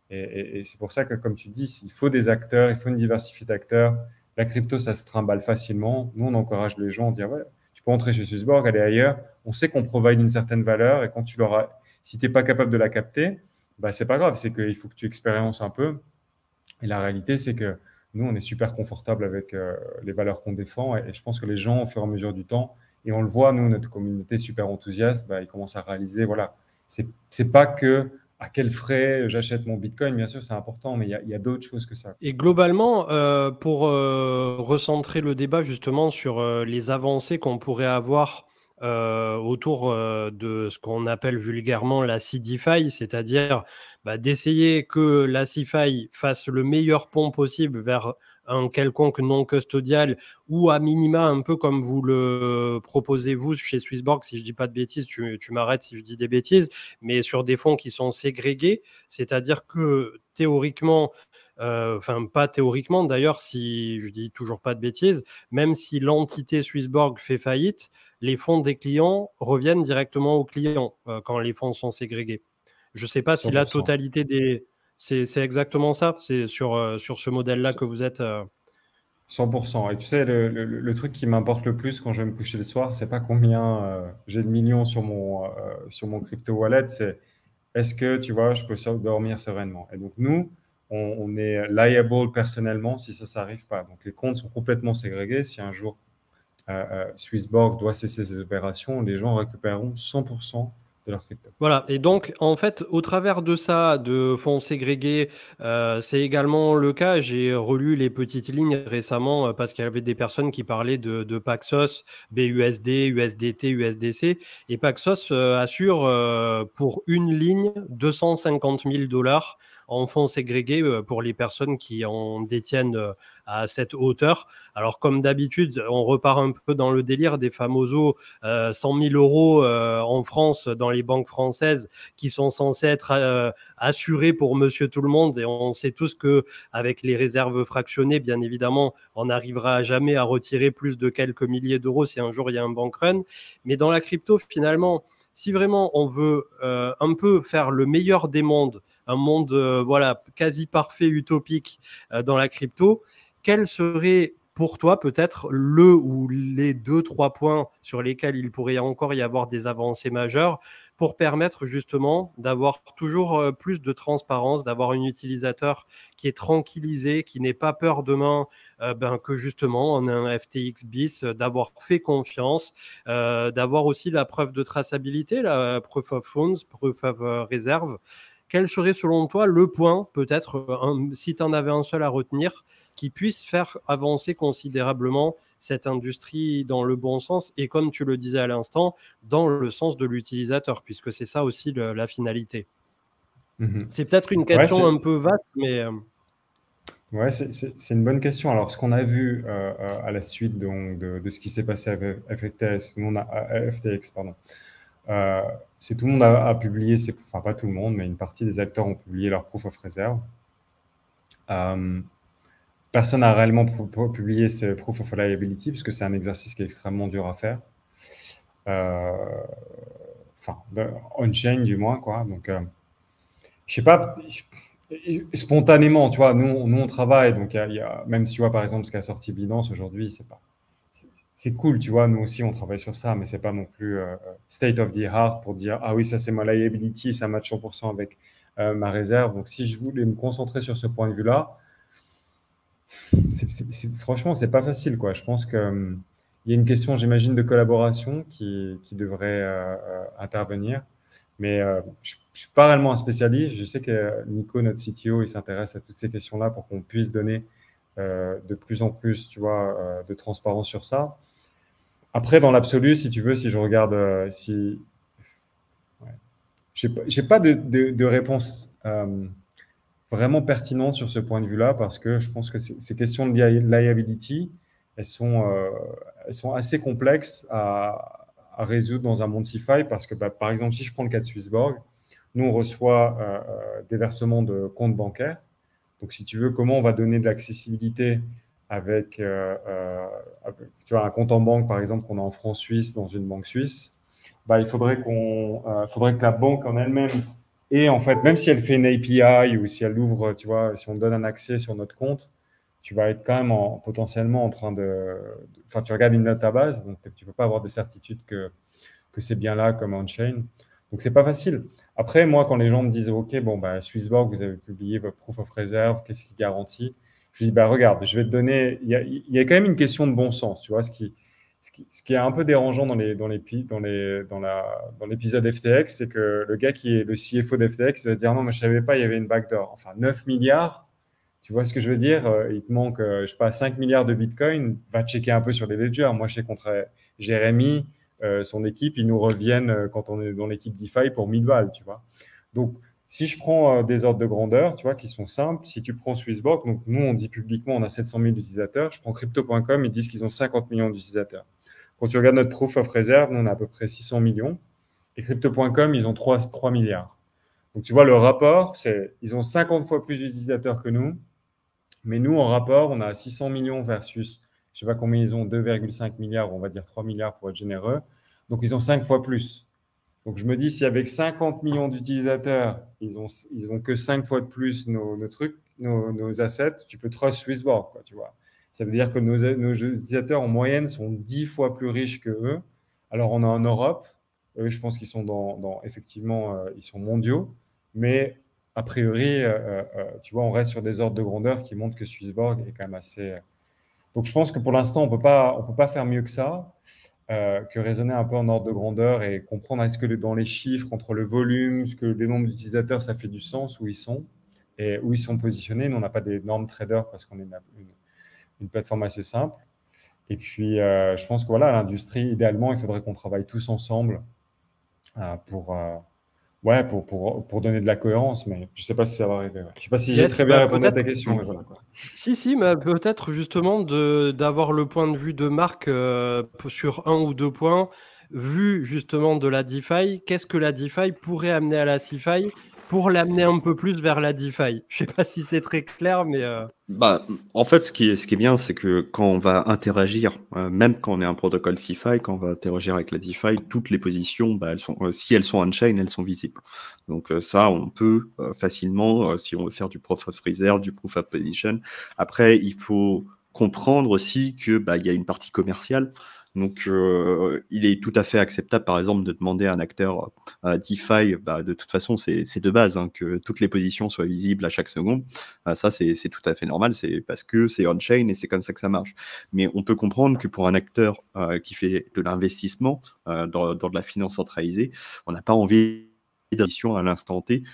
Et c'est pour ça que, comme tu dis, il faut des acteurs, il faut une diversité d'acteurs. La crypto, ça se trimballe facilement. Nous, on encourage les gens à dire, ouais, tu peux entrer chez Swissborg, aller ailleurs. On sait qu'on provide une certaine valeur et quand si tu n'es pas capable de la capter, c'est pas grave, c'est qu'il faut que tu expériences un peu. Et la réalité, c'est que nous, on est super confortable avec les valeurs qu'on défend. Et je pense que les gens, au fur et à mesure du temps, et on le voit, nous, notre communauté super enthousiaste, ils commencent à réaliser, voilà, c'est pas que à quel frais j'achète mon Bitcoin, bien sûr, c'est important, mais il y a d'autres choses que ça. Et globalement, pour recentrer le débat justement sur les avancées qu'on pourrait avoir autour de ce qu'on appelle vulgairement la CeDeFi, c'est-à-dire d'essayer que la CeFi fasse le meilleur pont possible vers un quelconque non custodial ou à minima un peu comme vous le proposez vous chez Swissborg, si je ne dis pas de bêtises, tu m'arrêtes si je dis des bêtises, mais sur des fonds qui sont ségrégés, c'est-à-dire que théoriquement, enfin pas théoriquement d'ailleurs, si je dis toujours pas de bêtises, même si l'entité Swissborg fait faillite, les fonds des clients reviennent directement aux clients quand les fonds sont ségrégés. Je ne sais pas si la 100%. totalité des... C'est exactement ça, c'est sur ce modèle-là que vous êtes... 100%. Et tu sais, le truc qui m'importe le plus quand je vais me coucher le soir, c'est pas combien j'ai de millions sur mon crypto wallet, c'est est-ce que, tu vois, je peux dormir sereinement. Et donc, nous, on est liable personnellement si ça s'arrive pas. Donc, les comptes sont complètement ségrégés. Si un jour Swissborg doit cesser ses opérations, les gens récupéreront 100% de leur crypto. Voilà, et donc en fait, au travers de ça, de fonds ségrégés, c'est également le cas. J'ai relu les petites lignes récemment parce qu'il y avait des personnes qui parlaient de Paxos, BUSD, USDT, USDC. Et Paxos assure pour une ligne 250 000 $ en fonds ségrégés pour les personnes qui en détiennent à cette hauteur. Alors comme d'habitude, on repart un peu dans le délire des famosos 100 000 € en France dans les banques françaises qui sont censés être assurés pour monsieur tout le monde, et on sait tous que avec les réserves fractionnées, bien évidemment, on n'arrivera jamais à retirer plus de quelques milliers d'euros si un jour il y a un bank run. Mais dans la crypto, finalement, si vraiment on veut un peu faire le meilleur des mondes, un monde voilà, quasi parfait, utopique dans la crypto, quel serait pour toi peut-être le ou les 2-3 points sur lesquels il pourrait encore y avoir des avancées majeures pour permettre justement d'avoir toujours plus de transparence, d'avoir un utilisateur qui est tranquillisé, qui n'ait pas peur demain que justement on a un FTX bis, d'avoir fait confiance, d'avoir aussi la preuve de traçabilité, la proof of funds, proof of reserve. Quel serait selon toi le point, peut-être, si tu en avais un seul à retenir, qui puisse faire avancer considérablement cette industrie dans le bon sens et, comme tu le disais à l'instant, dans le sens de l'utilisateur, puisque c'est ça aussi la finalité. C'est peut-être une question un peu vaste, mais... Ouais, c'est une bonne question. Alors, ce qu'on a vu à la suite donc, de ce qui s'est passé avec FTX, pardon, c'est tout le monde a publié, enfin pas tout le monde, mais une partie des acteurs ont publié leur proof of reserve. Personne n'a réellement publié ce proof of liability parce que c'est un exercice qui est extrêmement dur à faire. Enfin, on-chain du moins, quoi. Donc, je sais pas, spontanément, tu vois, nous on travaille, donc même si tu vois par exemple ce qu'a sorti Binance aujourd'hui, c'est cool, tu vois, nous aussi on travaille sur ça, mais c'est pas non plus state of the art pour dire ah oui, ça c'est ma liability, ça match 100% avec ma réserve. Donc si je voulais me concentrer sur ce point de vue-là, franchement, c'est pas facile, quoi. Je pense que il y a une question, j'imagine, de collaboration qui devrait intervenir. Mais je ne suis pas réellement un spécialiste. Je sais que Nico, notre CTO, il s'intéresse à toutes ces questions-là pour qu'on puisse donner de plus en plus, tu vois, de transparence sur ça. Après, dans l'absolu, si tu veux, si je regarde, ouais. J'ai pas de réponse vraiment pertinente sur ce point de vue-là parce que je pense que ces questions de liability, elles sont assez complexes à résoudre dans un monde CeFi parce que, par exemple, si je prends le cas de Swissborg, nous, on reçoit des versements de comptes bancaires. Donc, si tu veux, comment on va donner de l'accessibilité avec tu vois, un compte en banque, par exemple, qu'on a en francs suisses dans une banque suisse, il faudrait que la banque en elle-même, et en fait, même si elle fait une API ou si elle ouvre, tu vois, si on donne un accès sur notre compte, tu vas être quand même potentiellement en train enfin, tu regardes une database, donc tu ne peux pas avoir de certitude que c'est bien là comme on-chain. Donc, c'est pas facile. Après, moi, quand les gens me disent, OK, bon, Swissborg, vous avez publié votre proof of reserve, qu'est-ce qui garantit? Je dis, regarde, je vais te donner, il y a quand même une question de bon sens, tu vois, ce qui est un peu dérangeant dans l'épisode FTX, c'est que le gars qui est le CFO d'FTX va dire, non, mais je savais pas, il y avait une backdoor. Enfin, 9 milliards, tu vois ce que je veux dire? Il te manque, je sais pas, 5 milliards de Bitcoin, va checker un peu sur les ledgers. Moi, je sais contre Jérémy, son équipe, ils nous reviennent quand on est dans l'équipe DeFi pour 1000 balles, tu vois. Donc, si je prends des ordres de grandeur, tu vois, qui sont simples, si tu prends Swissborg, donc nous, on dit publiquement, on a 700 000 utilisateurs. Je prends Crypto.com, ils disent qu'ils ont 50 millions d'utilisateurs. Quand tu regardes notre proof of reserve, nous, on a à peu près 600 millions. Et Crypto.com, ils ont 3 milliards. Donc, tu vois, le rapport, ils ont 50 fois plus d'utilisateurs que nous. Mais nous, en rapport, on a 600 millions versus, je sais pas combien ils ont, 2,5 milliards, on va dire 3 milliards pour être généreux. Donc, ils ont 5 fois plus. Donc, je me dis, si avec 50 millions d'utilisateurs, ils ont que 5 fois de plus nos trucs, nos assets, tu peux trust Swissborg, quoi, tu vois. Ça veut dire que nos utilisateurs, en moyenne, sont 10 fois plus riches que eux. Alors, on est en Europe. Eux, je pense qu'ils sont effectivement, ils sont mondiaux. Mais a priori, tu vois, on reste sur des ordres de grandeur qui montrent que Swissborg est quand même assez. Donc, je pense que pour l'instant, on peut pas faire mieux que ça, que raisonner un peu en ordre de grandeur et comprendre est-ce que dans les chiffres, entre le volume, ce que les nombres d'utilisateurs, ça fait du sens où ils sont et où ils sont positionnés. Nous, on n'a pas d'énormes traders parce qu'on est une plateforme assez simple. Et puis, je pense que voilà, l'industrie, idéalement, il faudrait qu'on travaille tous ensemble pour. Ouais, pour donner de la cohérence, mais je ne sais pas si ça va arriver. Ouais. Je ne sais pas si j'ai très bien répondu à ta question. Mais voilà, quoi. Si, mais peut-être justement d'avoir le point de vue de Marc sur un ou deux points, vu justement de la DeFi, qu'est-ce que la DeFi pourrait amener à la CeFi pour l'amener un peu plus vers la DeFi. Je ne sais pas si c'est très clair, mais... Bah, en fait, ce qui est bien, c'est que quand on va interagir, même quand on est un protocole CeFi, quand on va interagir avec la DeFi, toutes les positions, bah, si elles sont on-chain, elles sont visibles. Donc ça, on peut facilement, si on veut faire du proof of reserve, du proof of position. Après, il faut comprendre aussi que bah, il y a une partie commerciale. Donc, il est tout à fait acceptable, par exemple, de demander à un acteur DeFi, bah, de toute façon, c'est de base, hein, que toutes les positions soient visibles à chaque seconde. Ça, c'est tout à fait normal, c'est parce que c'est on-chain et c'est comme ça que ça marche. Mais on peut comprendre que pour un acteur qui fait de l'investissement dans de la finance centralisée, on n'a pas envie d'édition à l'instant T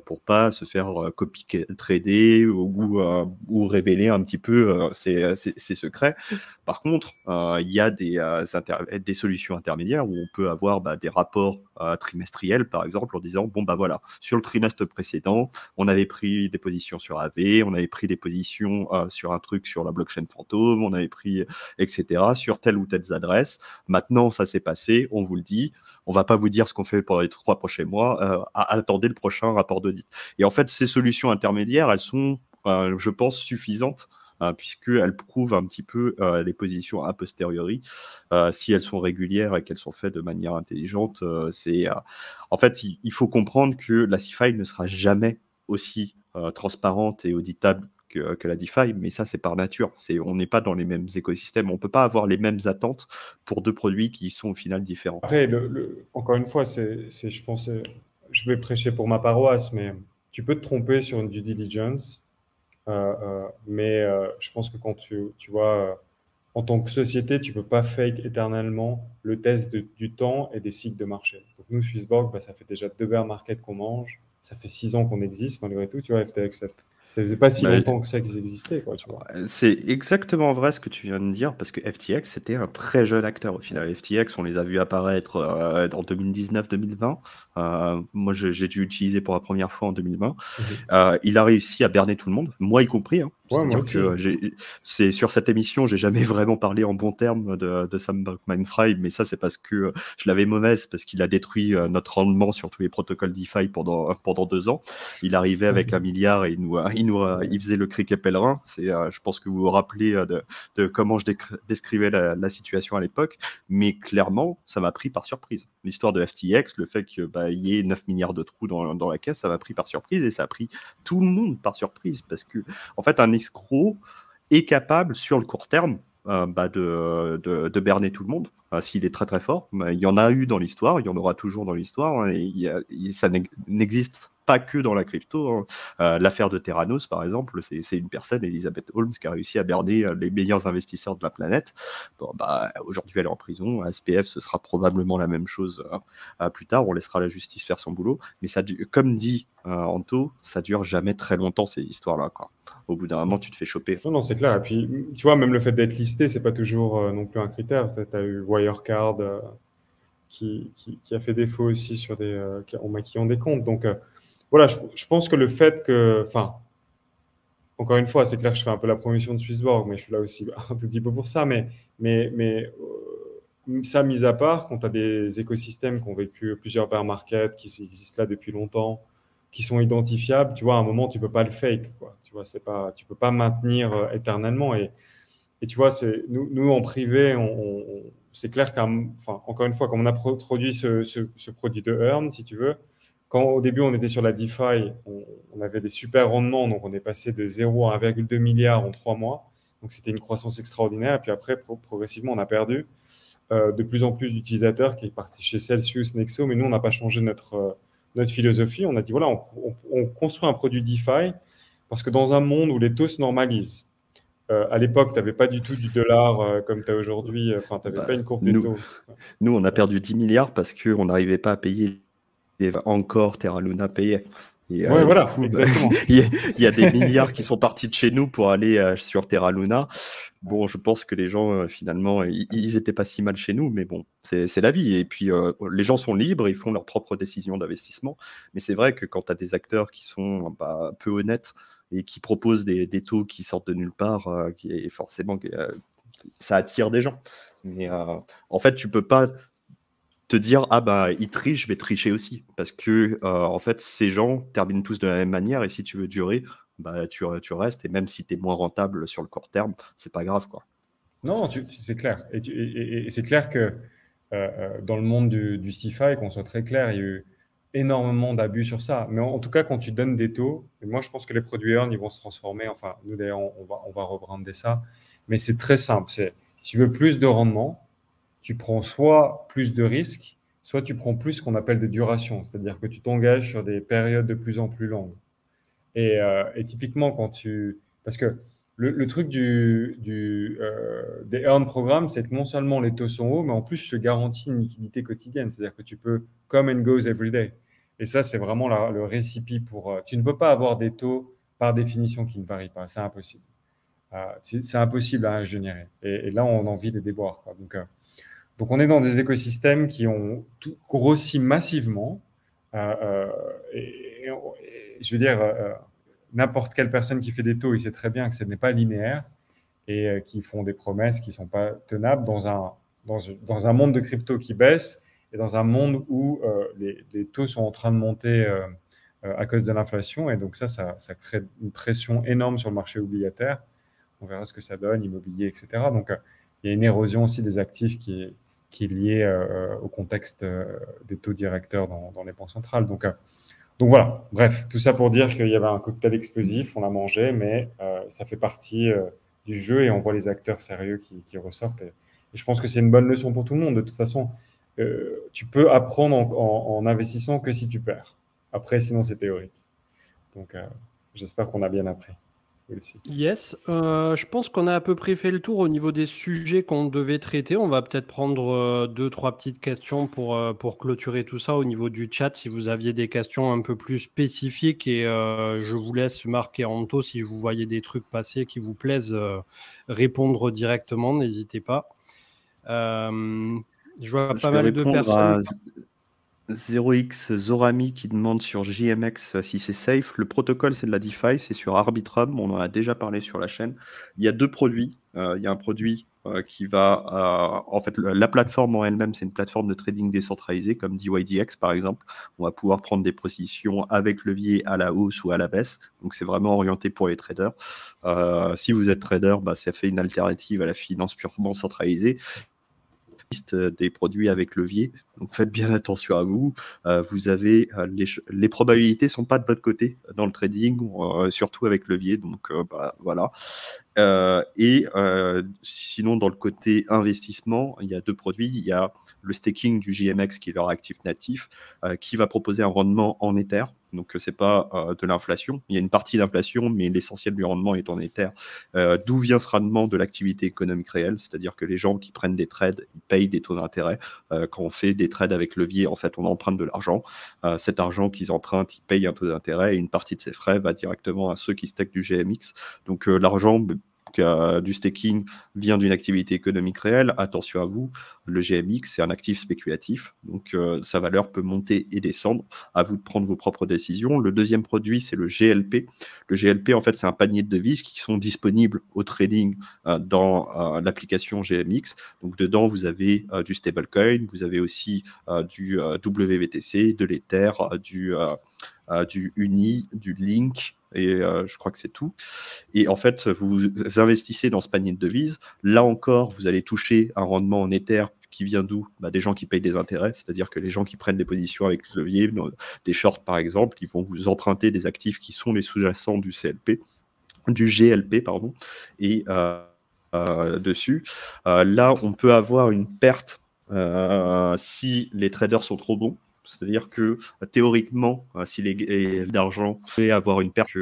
pour pas se faire copy-trader ou révéler un petit peu ses secrets. Par contre, il y a des solutions intermédiaires où on peut avoir des rapports trimestriels, par exemple, en disant, bon, bah voilà, sur le trimestre précédent, on avait pris des positions sur AV, on avait pris des positions sur un truc sur la blockchain fantôme, on avait pris, etc., sur telle ou telle adresse. Maintenant, ça s'est passé, on vous le dit. On va pas vous dire ce qu'on fait pendant les 3 prochains mois. Attendez le prochain rapport d'audit. Et en fait, ces solutions intermédiaires, elles sont, je pense, suffisantes puisqu'elles prouvent un petit peu les positions a posteriori. Si elles sont régulières et qu'elles sont faites de manière intelligente, en fait, il faut comprendre que la CeFi ne sera jamais aussi transparente et auditable que la DeFi, mais ça, c'est par nature. On n'est pas dans les mêmes écosystèmes. On ne peut pas avoir les mêmes attentes pour deux produits qui sont au final différents. Après, encore une fois, je pense, je vais prêcher pour ma paroisse, mais tu peux te tromper sur une due diligence, mais je pense que quand tu vois, en tant que société, tu ne peux pas fake éternellement le test du temps et des cycles de marché. Donc nous, Swissborg, bah, ça fait déjà 2 bear markets qu'on mange. Ça fait 6 ans qu'on existe malgré tout. Tu vois, FTX, ça faisait pas si longtemps que ça qu'ils existaient, quoi, tu vois. C'est exactement vrai ce que tu viens de dire, parce que FTX, c'était un très jeune acteur au final. FTX, on les a vus apparaître en 2019-2020. Moi, j'ai dû l'utiliser pour la première fois en 2020. Il a réussi à berner tout le monde, moi y compris. Hein. Ouais, C'est-à-dire que c'est sur cette émission, j'ai jamais vraiment parlé en bons termes de Sam Bankman-Fried, mais ça, c'est parce que je l'avais mauvaise, parce qu'il a détruit notre rendement sur tous les protocoles DeFi pendant 2 ans. Il arrivait avec 1 milliard et il faisait le criquet pèlerin. Je pense que vous vous rappelez de comment je décrivais la situation à l'époque, mais clairement, ça m'a pris par surprise. L'histoire de FTX, le fait qu'il y ait 9 milliards de trous dans la caisse, ça m'a pris par surprise et ça a pris tout le monde par surprise parce que, en fait, un escroc est capable, sur le court terme, de berner tout le monde. S'il est très très fort, il y en a eu dans l'histoire, il y en aura toujours dans l'histoire, hein, et ça n'existe pas que dans la crypto. Hein. L'affaire de Theranos, par exemple, c'est une personne, Elizabeth Holmes, qui a réussi à berner les meilleurs investisseurs de la planète. Bon, aujourd'hui, elle est en prison. À SPF, ce sera probablement la même chose plus tard. On laissera la justice faire son boulot. Mais ça, comme dit Anto, ça dure jamais très longtemps, ces histoires-là, quoi. Au bout d'un moment, tu te fais choper. Non, c'est clair. Et puis, tu vois, même le fait d'être listé, c'est pas toujours non plus un critère. Tu as eu Wirecard qui a fait défaut aussi sur en maquillant des comptes. Donc, voilà, je pense que le fait que, enfin, encore une fois, c'est clair que je fais un peu la promotion de Swissborg, mais je suis là aussi un tout petit peu pour ça. Mais ça, mis à part, quand tu as des écosystèmes qui ont vécu plusieurs bear markets, qui existent là depuis longtemps, qui sont identifiables, tu vois, à un moment, tu peux pas le fake, quoi. Tu vois, tu peux pas maintenir éternellement. Et tu vois, nous, en privé, c'est clair enfin, encore une fois, comme on a produit ce produit de Earn, si tu veux, quand au début on était sur la DeFi, on avait des super rendements, donc on est passé de 0 à 1,2 milliard en 3 mois. Donc c'était une croissance extraordinaire. Et puis après, progressivement, on a perdu de plus en plus d'utilisateurs qui est parti chez Celsius, Nexo, mais nous, on n'a pas changé notre philosophie. On a dit, voilà, on construit un produit DeFi parce que dans un monde où les taux se normalisent, à l'époque, tu n'avais pas du tout du dollar comme tu as aujourd'hui. Enfin, tu n'avais pas une courbe des taux. Nous, on a perdu 10 milliards parce qu'on n'arrivait pas à payer encore Terra Luna payait. Et, ouais, voilà, coup, exactement. Il y a des milliards qui sont partis de chez nous pour aller sur Terra Luna. Bon, je pense que les gens, finalement, ils étaient pas si mal chez nous, mais bon, c'est la vie. Et puis, les gens sont libres, ils font leurs propres décisions d'investissement. Mais c'est vrai que quand tu as des acteurs qui sont peu honnêtes et qui proposent des taux qui sortent de nulle part, forcément, ça attire des gens. Mais en fait, tu peux pas te dire ah bah il triche, je vais tricher aussi parce que en fait ces gens terminent tous de la même manière et si tu veux durer bah tu restes et même si tu es moins rentable sur le court terme c'est pas grave quoi. Non, c'est clair. Et c'est clair que dans le monde du CeFi, qu'on soit très clair, il y a eu énormément d'abus sur ça. Mais en tout cas, quand tu donnes des taux, et moi je pense que les produits Earn, ils vont se transformer. Enfin, nous d'ailleurs, on va rebrander ça. Mais c'est très simple. Si tu veux plus de rendement, tu prends soit plus de risques, soit tu prends plus ce qu'on appelle des durations. C'est-à-dire que tu t'engages sur des périodes de plus en plus longues. Et typiquement, parce que le truc des earn programmes, c'est que non seulement les taux sont hauts, mais en plus, je te garantis une liquidité quotidienne. C'est-à-dire que tu peux come and goes every day. Et ça, c'est vraiment le récipe pour. Tu ne peux pas avoir des taux par définition qui ne varient pas. C'est impossible. C'est impossible à ingénierer. Et là, on a envie de déboire, quoi. Donc, on est dans des écosystèmes qui ont grossi massivement. Et je veux dire, n'importe quelle personne qui fait des taux, il sait très bien que ce n'est pas linéaire et qui font des promesses qui ne sont pas tenables dans un monde de crypto qui baisse et dans un monde où les taux sont en train de monter à cause de l'inflation. Et donc ça crée une pression énorme sur le marché obligataire. On verra ce que ça donne, immobilier, etc. Donc, il y a une érosion aussi des actifs qui est liée au contexte des taux directeurs dans les banques centrales. Donc voilà, bref, tout ça pour dire qu'il y avait un cocktail explosif, on l'a mangé, mais ça fait partie du jeu et on voit les acteurs sérieux qui ressortent. Et je pense que c'est une bonne leçon pour tout le monde. De toute façon, tu peux apprendre en investissant que si tu perds. Après, sinon, c'est théorique. Donc, j'espère qu'on a bien appris. Yes, je pense qu'on a à peu près fait le tour au niveau des sujets qu'on devait traiter. On va peut-être prendre 2-3 petites questions pour clôturer tout ça au niveau du chat. Si vous aviez des questions un peu plus spécifiques et je vous laisse marquer en taux si vous voyez des trucs passer qui vous plaisent, répondre directement, n'hésitez pas. Je vois pas mal de personnes. 0x Zorami qui demande sur JMX si c'est safe. Le protocole, c'est de la DeFi, c'est sur Arbitrum. On en a déjà parlé sur la chaîne. Il y a deux produits. Il y a un produit qui va... en fait, la plateforme en elle-même, c'est une plateforme de trading décentralisée, comme DYDX par exemple. On va pouvoir prendre des positions avec levier à la hausse ou à la baisse. Donc, c'est vraiment orienté pour les traders. Si vous êtes trader, bah, ça fait une alternative à la finance purement centralisée. Des produits avec levier, donc faites bien attention à vous. Vous avez les probabilités sont pas de votre côté dans le trading, surtout avec levier, donc bah, voilà. Sinon, dans le côté investissement, il y a deux produits. Il y a le staking du JMX, qui est leur actif natif, qui va proposer un rendement en Ether. Donc, c'est pas de l'inflation. Il y a une partie d'inflation, mais l'essentiel du rendement est en Ether. D'où vient ce rendement? De l'activité économique réelle, c'est-à-dire que les gens qui prennent des trades, ils payent des taux d'intérêt. Quand on fait des trades avec levier, en fait, on emprunte de l'argent. Cet argent qu'ils empruntent, ils payent un taux d'intérêt et une partie de ces frais va directement à ceux qui stackent du GMX. Donc, l'argent du staking vient d'une activité économique réelle, attention à vous, le GMX, c'est un actif spéculatif, donc sa valeur peut monter et descendre, à vous de prendre vos propres décisions. Le deuxième produit, c'est le GLP. Le GLP, en fait, c'est un panier de devises qui sont disponibles au trading dans l'application GMX. Donc, dedans, vous avez du stablecoin, vous avez aussi du WBTC, de l'Ether, du Uni, du Link, et je crois que c'est tout. Et en fait, vous investissez dans ce panier de devises. Là encore, vous allez toucher un rendement en Ether qui vient d'où? Des gens qui payent des intérêts, c'est-à-dire que les gens qui prennent des positions avec le levier, des shorts par exemple, ils vont vous emprunter des actifs qui sont les sous-jacents du GLP, pardon, et dessus. Là, on peut avoir une perte si les traders sont trop bons. C'est-à-dire que théoriquement, si les d'argent peut avoir une perte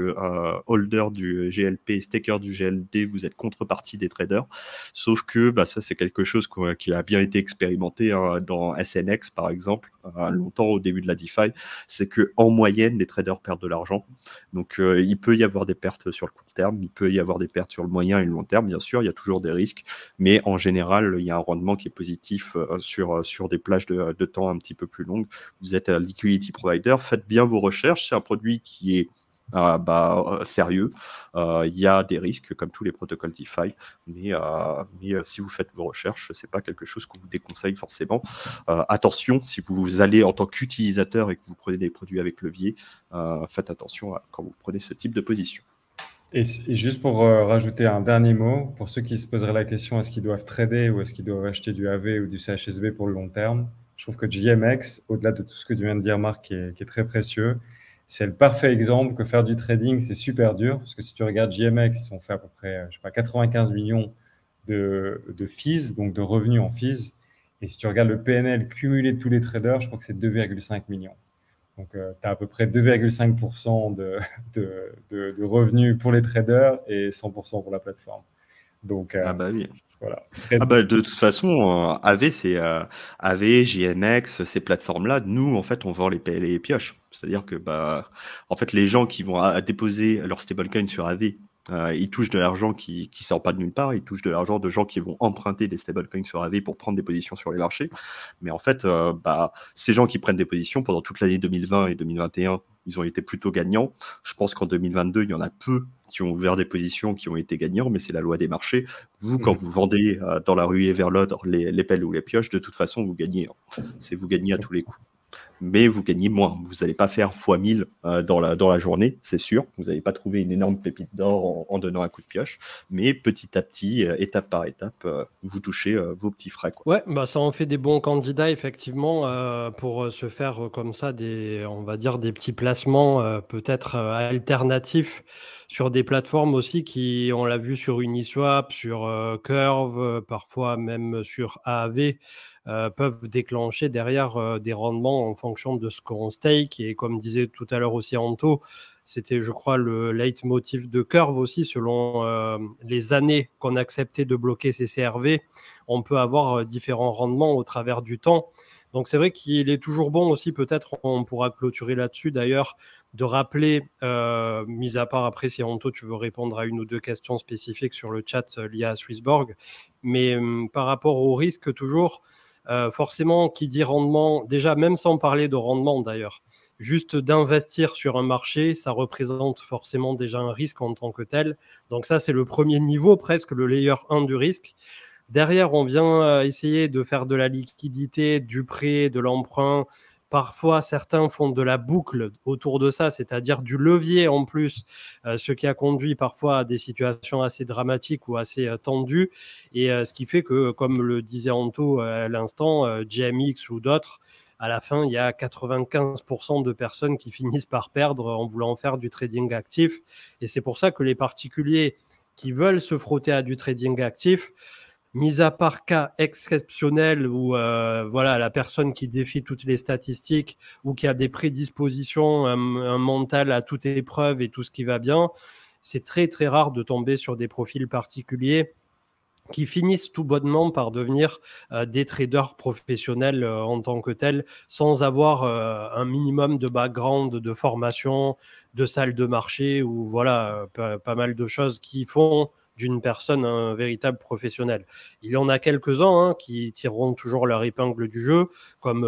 holder du GLP, staker du GLD, vous êtes contrepartie des traders. Sauf que ça, c'est quelque chose qui a bien été expérimenté dans SNX, par exemple, longtemps au début de la DeFi. C'est qu'en moyenne, les traders perdent de l'argent. Donc, il peut y avoir des pertes sur le court terme, il peut y avoir des pertes sur le moyen et le long terme, bien sûr, il y a toujours des risques. Mais en général, il y a un rendement qui est positif sur des plages de temps un petit peu plus longues. Vous êtes un liquidity provider, faites bien vos recherches. C'est un produit qui est sérieux. Il y a des risques comme tous les protocoles DeFi, mais si vous faites vos recherches, c'est pas quelque chose qu'on vous déconseille forcément. Attention, si vous allez en tant qu'utilisateur et que vous prenez des produits avec levier, faites attention quand vous prenez ce type de position. Et juste pour rajouter un dernier mot, pour ceux qui se poseraient la question, est-ce qu'ils doivent trader ou est-ce qu'ils doivent acheter du AV ou du CHSB pour le long terme, je trouve que GMX, au-delà de tout ce que tu viens de dire, Marc, qui est très précieux, c'est le parfait exemple que faire du trading, c'est super dur. Parce que si tu regardes GMX, ils ont fait à peu près, 95 millions de fees, donc de revenus en fees. Et si tu regardes le PNL cumulé de tous les traders, je crois que c'est 2,5 millions. Donc, tu as à peu près 2,5% de revenus pour les traders et 100% pour la plateforme. Donc, oui. Voilà. De toute façon, AV, c'est AV, JMX, ces plateformes-là, nous, en fait, on vend les pioches. C'est-à-dire que en fait, les gens qui vont déposer leur stablecoin sur AV, ils touchent de l'argent qui sort pas de nulle part, ils touchent de l'argent de gens qui vont emprunter des stablecoins sur AV pour prendre des positions sur les marchés. Mais en fait, ces gens qui prennent des positions pendant toute l'année 2020 et 2021, ils ont été plutôt gagnants. Je pense qu'en 2022, il y en a peu qui ont ouvert des positions qui ont été gagnants, mais c'est la loi des marchés. Vous, quand vous vendez dans la ruée vers l'autre les pelles ou les pioches, de toute façon, vous gagnez. Vous gagnez à tous les coups. Mais vous gagnez moins. Vous n'allez pas faire x1000 dans la journée, c'est sûr. Vous n'allez pas trouver une énorme pépite d'or en donnant un coup de pioche. Mais petit à petit, étape par étape, vous touchez vos petits frais. Ouais, ça en fait des bons candidats, effectivement, pour se faire comme ça on va dire des petits placements peut-être alternatifs sur des plateformes aussi qui, on l'a vu sur Uniswap, sur Curve, parfois même sur AAV, peuvent déclencher derrière des rendements en fonction de ce qu'on stake. Et comme disait tout à l'heure aussi Anto, c'était, je crois, le leitmotiv de Curve aussi, selon les années qu'on acceptait de bloquer ces CRV, on peut avoir différents rendements au travers du temps. Donc c'est vrai qu'il est toujours bon aussi, peut-être on pourra clôturer là-dessus d'ailleurs, de rappeler, mis à part après si Anto tu veux répondre à une ou deux questions spécifiques sur le chat liées à Swissborg, mais par rapport au risque toujours, forcément qui dit rendement, déjà même sans parler de rendement d'ailleurs, juste d'investir sur un marché, ça représente forcément déjà un risque en tant que tel. Donc ça c'est le premier niveau, presque le layer 1 du risque. Derrière, on vient essayer de faire de la liquidité, du prêt, de l'emprunt. Parfois, certains font de la boucle autour de ça, c'est-à-dire du levier en plus, ce qui a conduit parfois à des situations assez dramatiques ou assez tendues. Et ce qui fait que, comme le disait Anto à l'instant, GMX ou d'autres, à la fin, il y a 95% de personnes qui finissent par perdre en voulant faire du trading actif. Et c'est pour ça que les particuliers qui veulent se frotter à du trading actif, mis à part cas exceptionnels où voilà, la personne qui défie toutes les statistiques ou qui a des prédispositions, un mental à toute épreuve et tout ce qui va bien, c'est très très rare de tomber sur des profils particuliers qui finissent tout bonnement par devenir des traders professionnels en tant que tels, sans avoir un minimum de background, de formation, de salle de marché ou voilà, pas mal de choses qui font d'une personne, un véritable professionnel. Il y en a quelques-uns hein, qui tireront toujours leur épingle du jeu, comme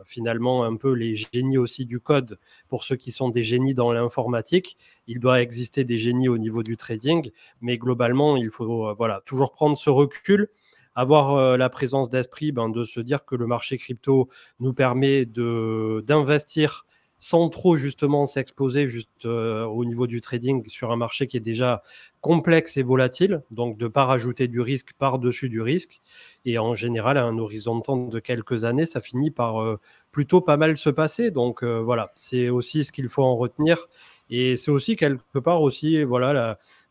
finalement un peu les génies aussi du code pour ceux qui sont des génies dans l'informatique. Il doit exister des génies au niveau du trading, mais globalement, il faut toujours prendre ce recul, avoir la présence d'esprit de se dire que le marché crypto nous permet d'investir sans trop justement s'exposer juste au niveau du trading sur un marché qui est déjà complexe et volatile, donc de ne pas rajouter du risque par-dessus du risque. Et en général, à un horizon de temps de quelques années, ça finit par plutôt pas mal se passer. Donc voilà, c'est aussi ce qu'il faut en retenir. Et c'est aussi quelque part aussi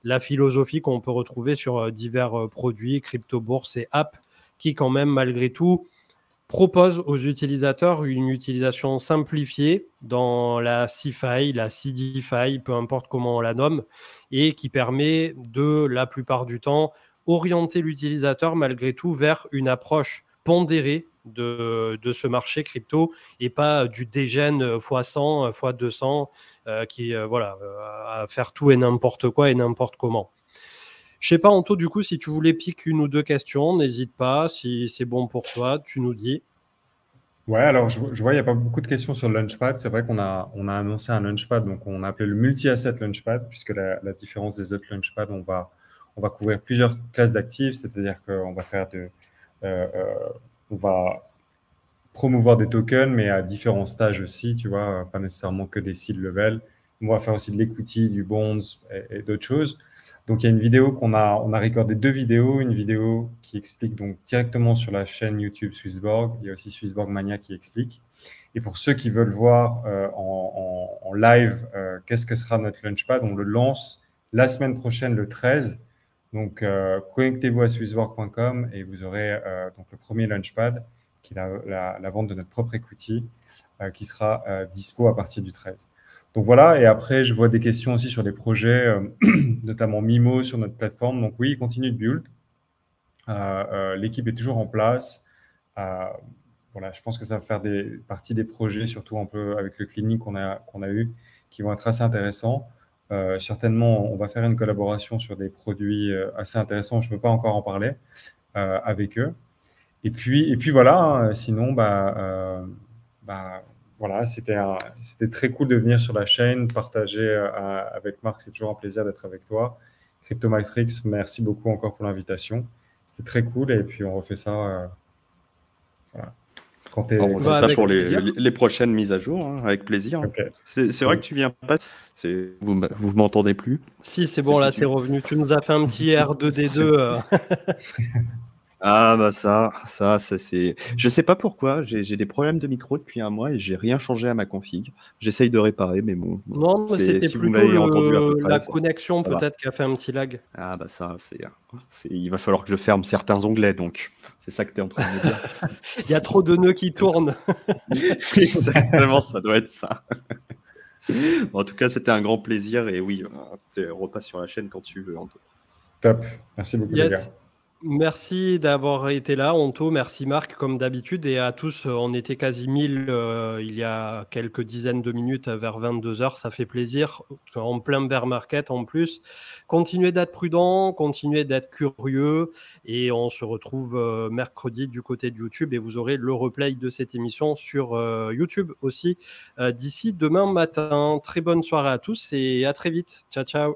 la philosophie qu'on peut retrouver sur divers produits, crypto-bourses et apps qui quand même malgré tout propose aux utilisateurs une utilisation simplifiée dans la CeFi, la CeDeFi, peu importe comment on la nomme, et qui permet de, la plupart du temps, orienter l'utilisateur malgré tout vers une approche pondérée de ce marché crypto et pas du dégène x100, x200 à faire tout et n'importe quoi et n'importe comment. Je sais pas, Anto, du coup, si tu voulais piquer une ou deux questions, n'hésite pas. Si c'est bon pour toi, tu nous dis. Ouais, alors je vois, il n'y a pas beaucoup de questions sur le Launchpad. C'est vrai qu'on a annoncé un Launchpad, donc on a appelé le multi-asset Launchpad, puisque la différence des autres Launchpads, on va couvrir plusieurs classes d'actifs, c'est-à-dire qu'on va faire on va promouvoir des tokens, mais à différents stages aussi, tu vois, pas nécessairement que des seed level. On va faire aussi de l'equity, du bonds et d'autres choses. Donc, il y a une vidéo on a recordé 2 vidéos. Une vidéo qui explique donc directement sur la chaîne YouTube Swissborg. Il y a aussi Swissborg Mania qui explique. Et pour ceux qui veulent voir en live qu'est-ce que sera notre Launchpad, on le lance la semaine prochaine, le 13. Donc, connectez-vous à swissborg.com et vous aurez donc le premier Launchpad, qui est la vente de notre propre equity, qui sera dispo à partir du 13. Donc voilà, et après, je vois des questions aussi sur des projets, notamment Mimo sur notre plateforme. Donc oui, continue de build. L'équipe est toujours en place. Voilà, je pense que ça va faire partie des projets, surtout un peu avec le clinique qu'on a eu, qui vont être assez intéressants. Certainement, on va faire une collaboration sur des produits assez intéressants. Je ne peux pas encore en parler avec eux. Et puis voilà, hein, sinon, voilà, c'était très cool de venir sur la chaîne, partager avec Marc. C'est toujours un plaisir d'être avec toi. Cryptomatrix, merci beaucoup encore pour l'invitation. C'était très cool et puis on refait ça voilà. On refait ça pour les prochaines mises à jour, hein, avec plaisir. Okay. C'est vrai que tu viens pas. Vous m'entendez plus? Si, c'est bon, là, c'est revenu. Tu nous as fait un petit R2D2. Ah bah ça c'est. Je sais pas pourquoi, j'ai des problèmes de micro depuis un mois et j'ai rien changé à ma config. J'essaye de réparer, mais bon. Non, mais c'était si plutôt la connexion peut-être qui a fait un petit lag. Ah bah ça, il va falloir que je ferme certains onglets, donc c'est ça que tu es en train de me dire. Il y a trop de nœuds qui tournent. Exactement, ça doit être ça. Bon, en tout cas, c'était un grand plaisir et oui, repasse sur la chaîne quand tu veux, Anto. Top, merci beaucoup les gars. Merci d'avoir été là, Anto. Merci Marc, comme d'habitude. Et à tous, on était quasi 1000 il y a quelques dizaines de minutes vers 22h. Ça fait plaisir. En plein bear market en plus. Continuez d'être prudent, continuez d'être curieux. Et on se retrouve mercredi du côté de YouTube. Et vous aurez le replay de cette émission sur YouTube aussi d'ici demain matin. Très bonne soirée à tous et à très vite. Ciao, ciao.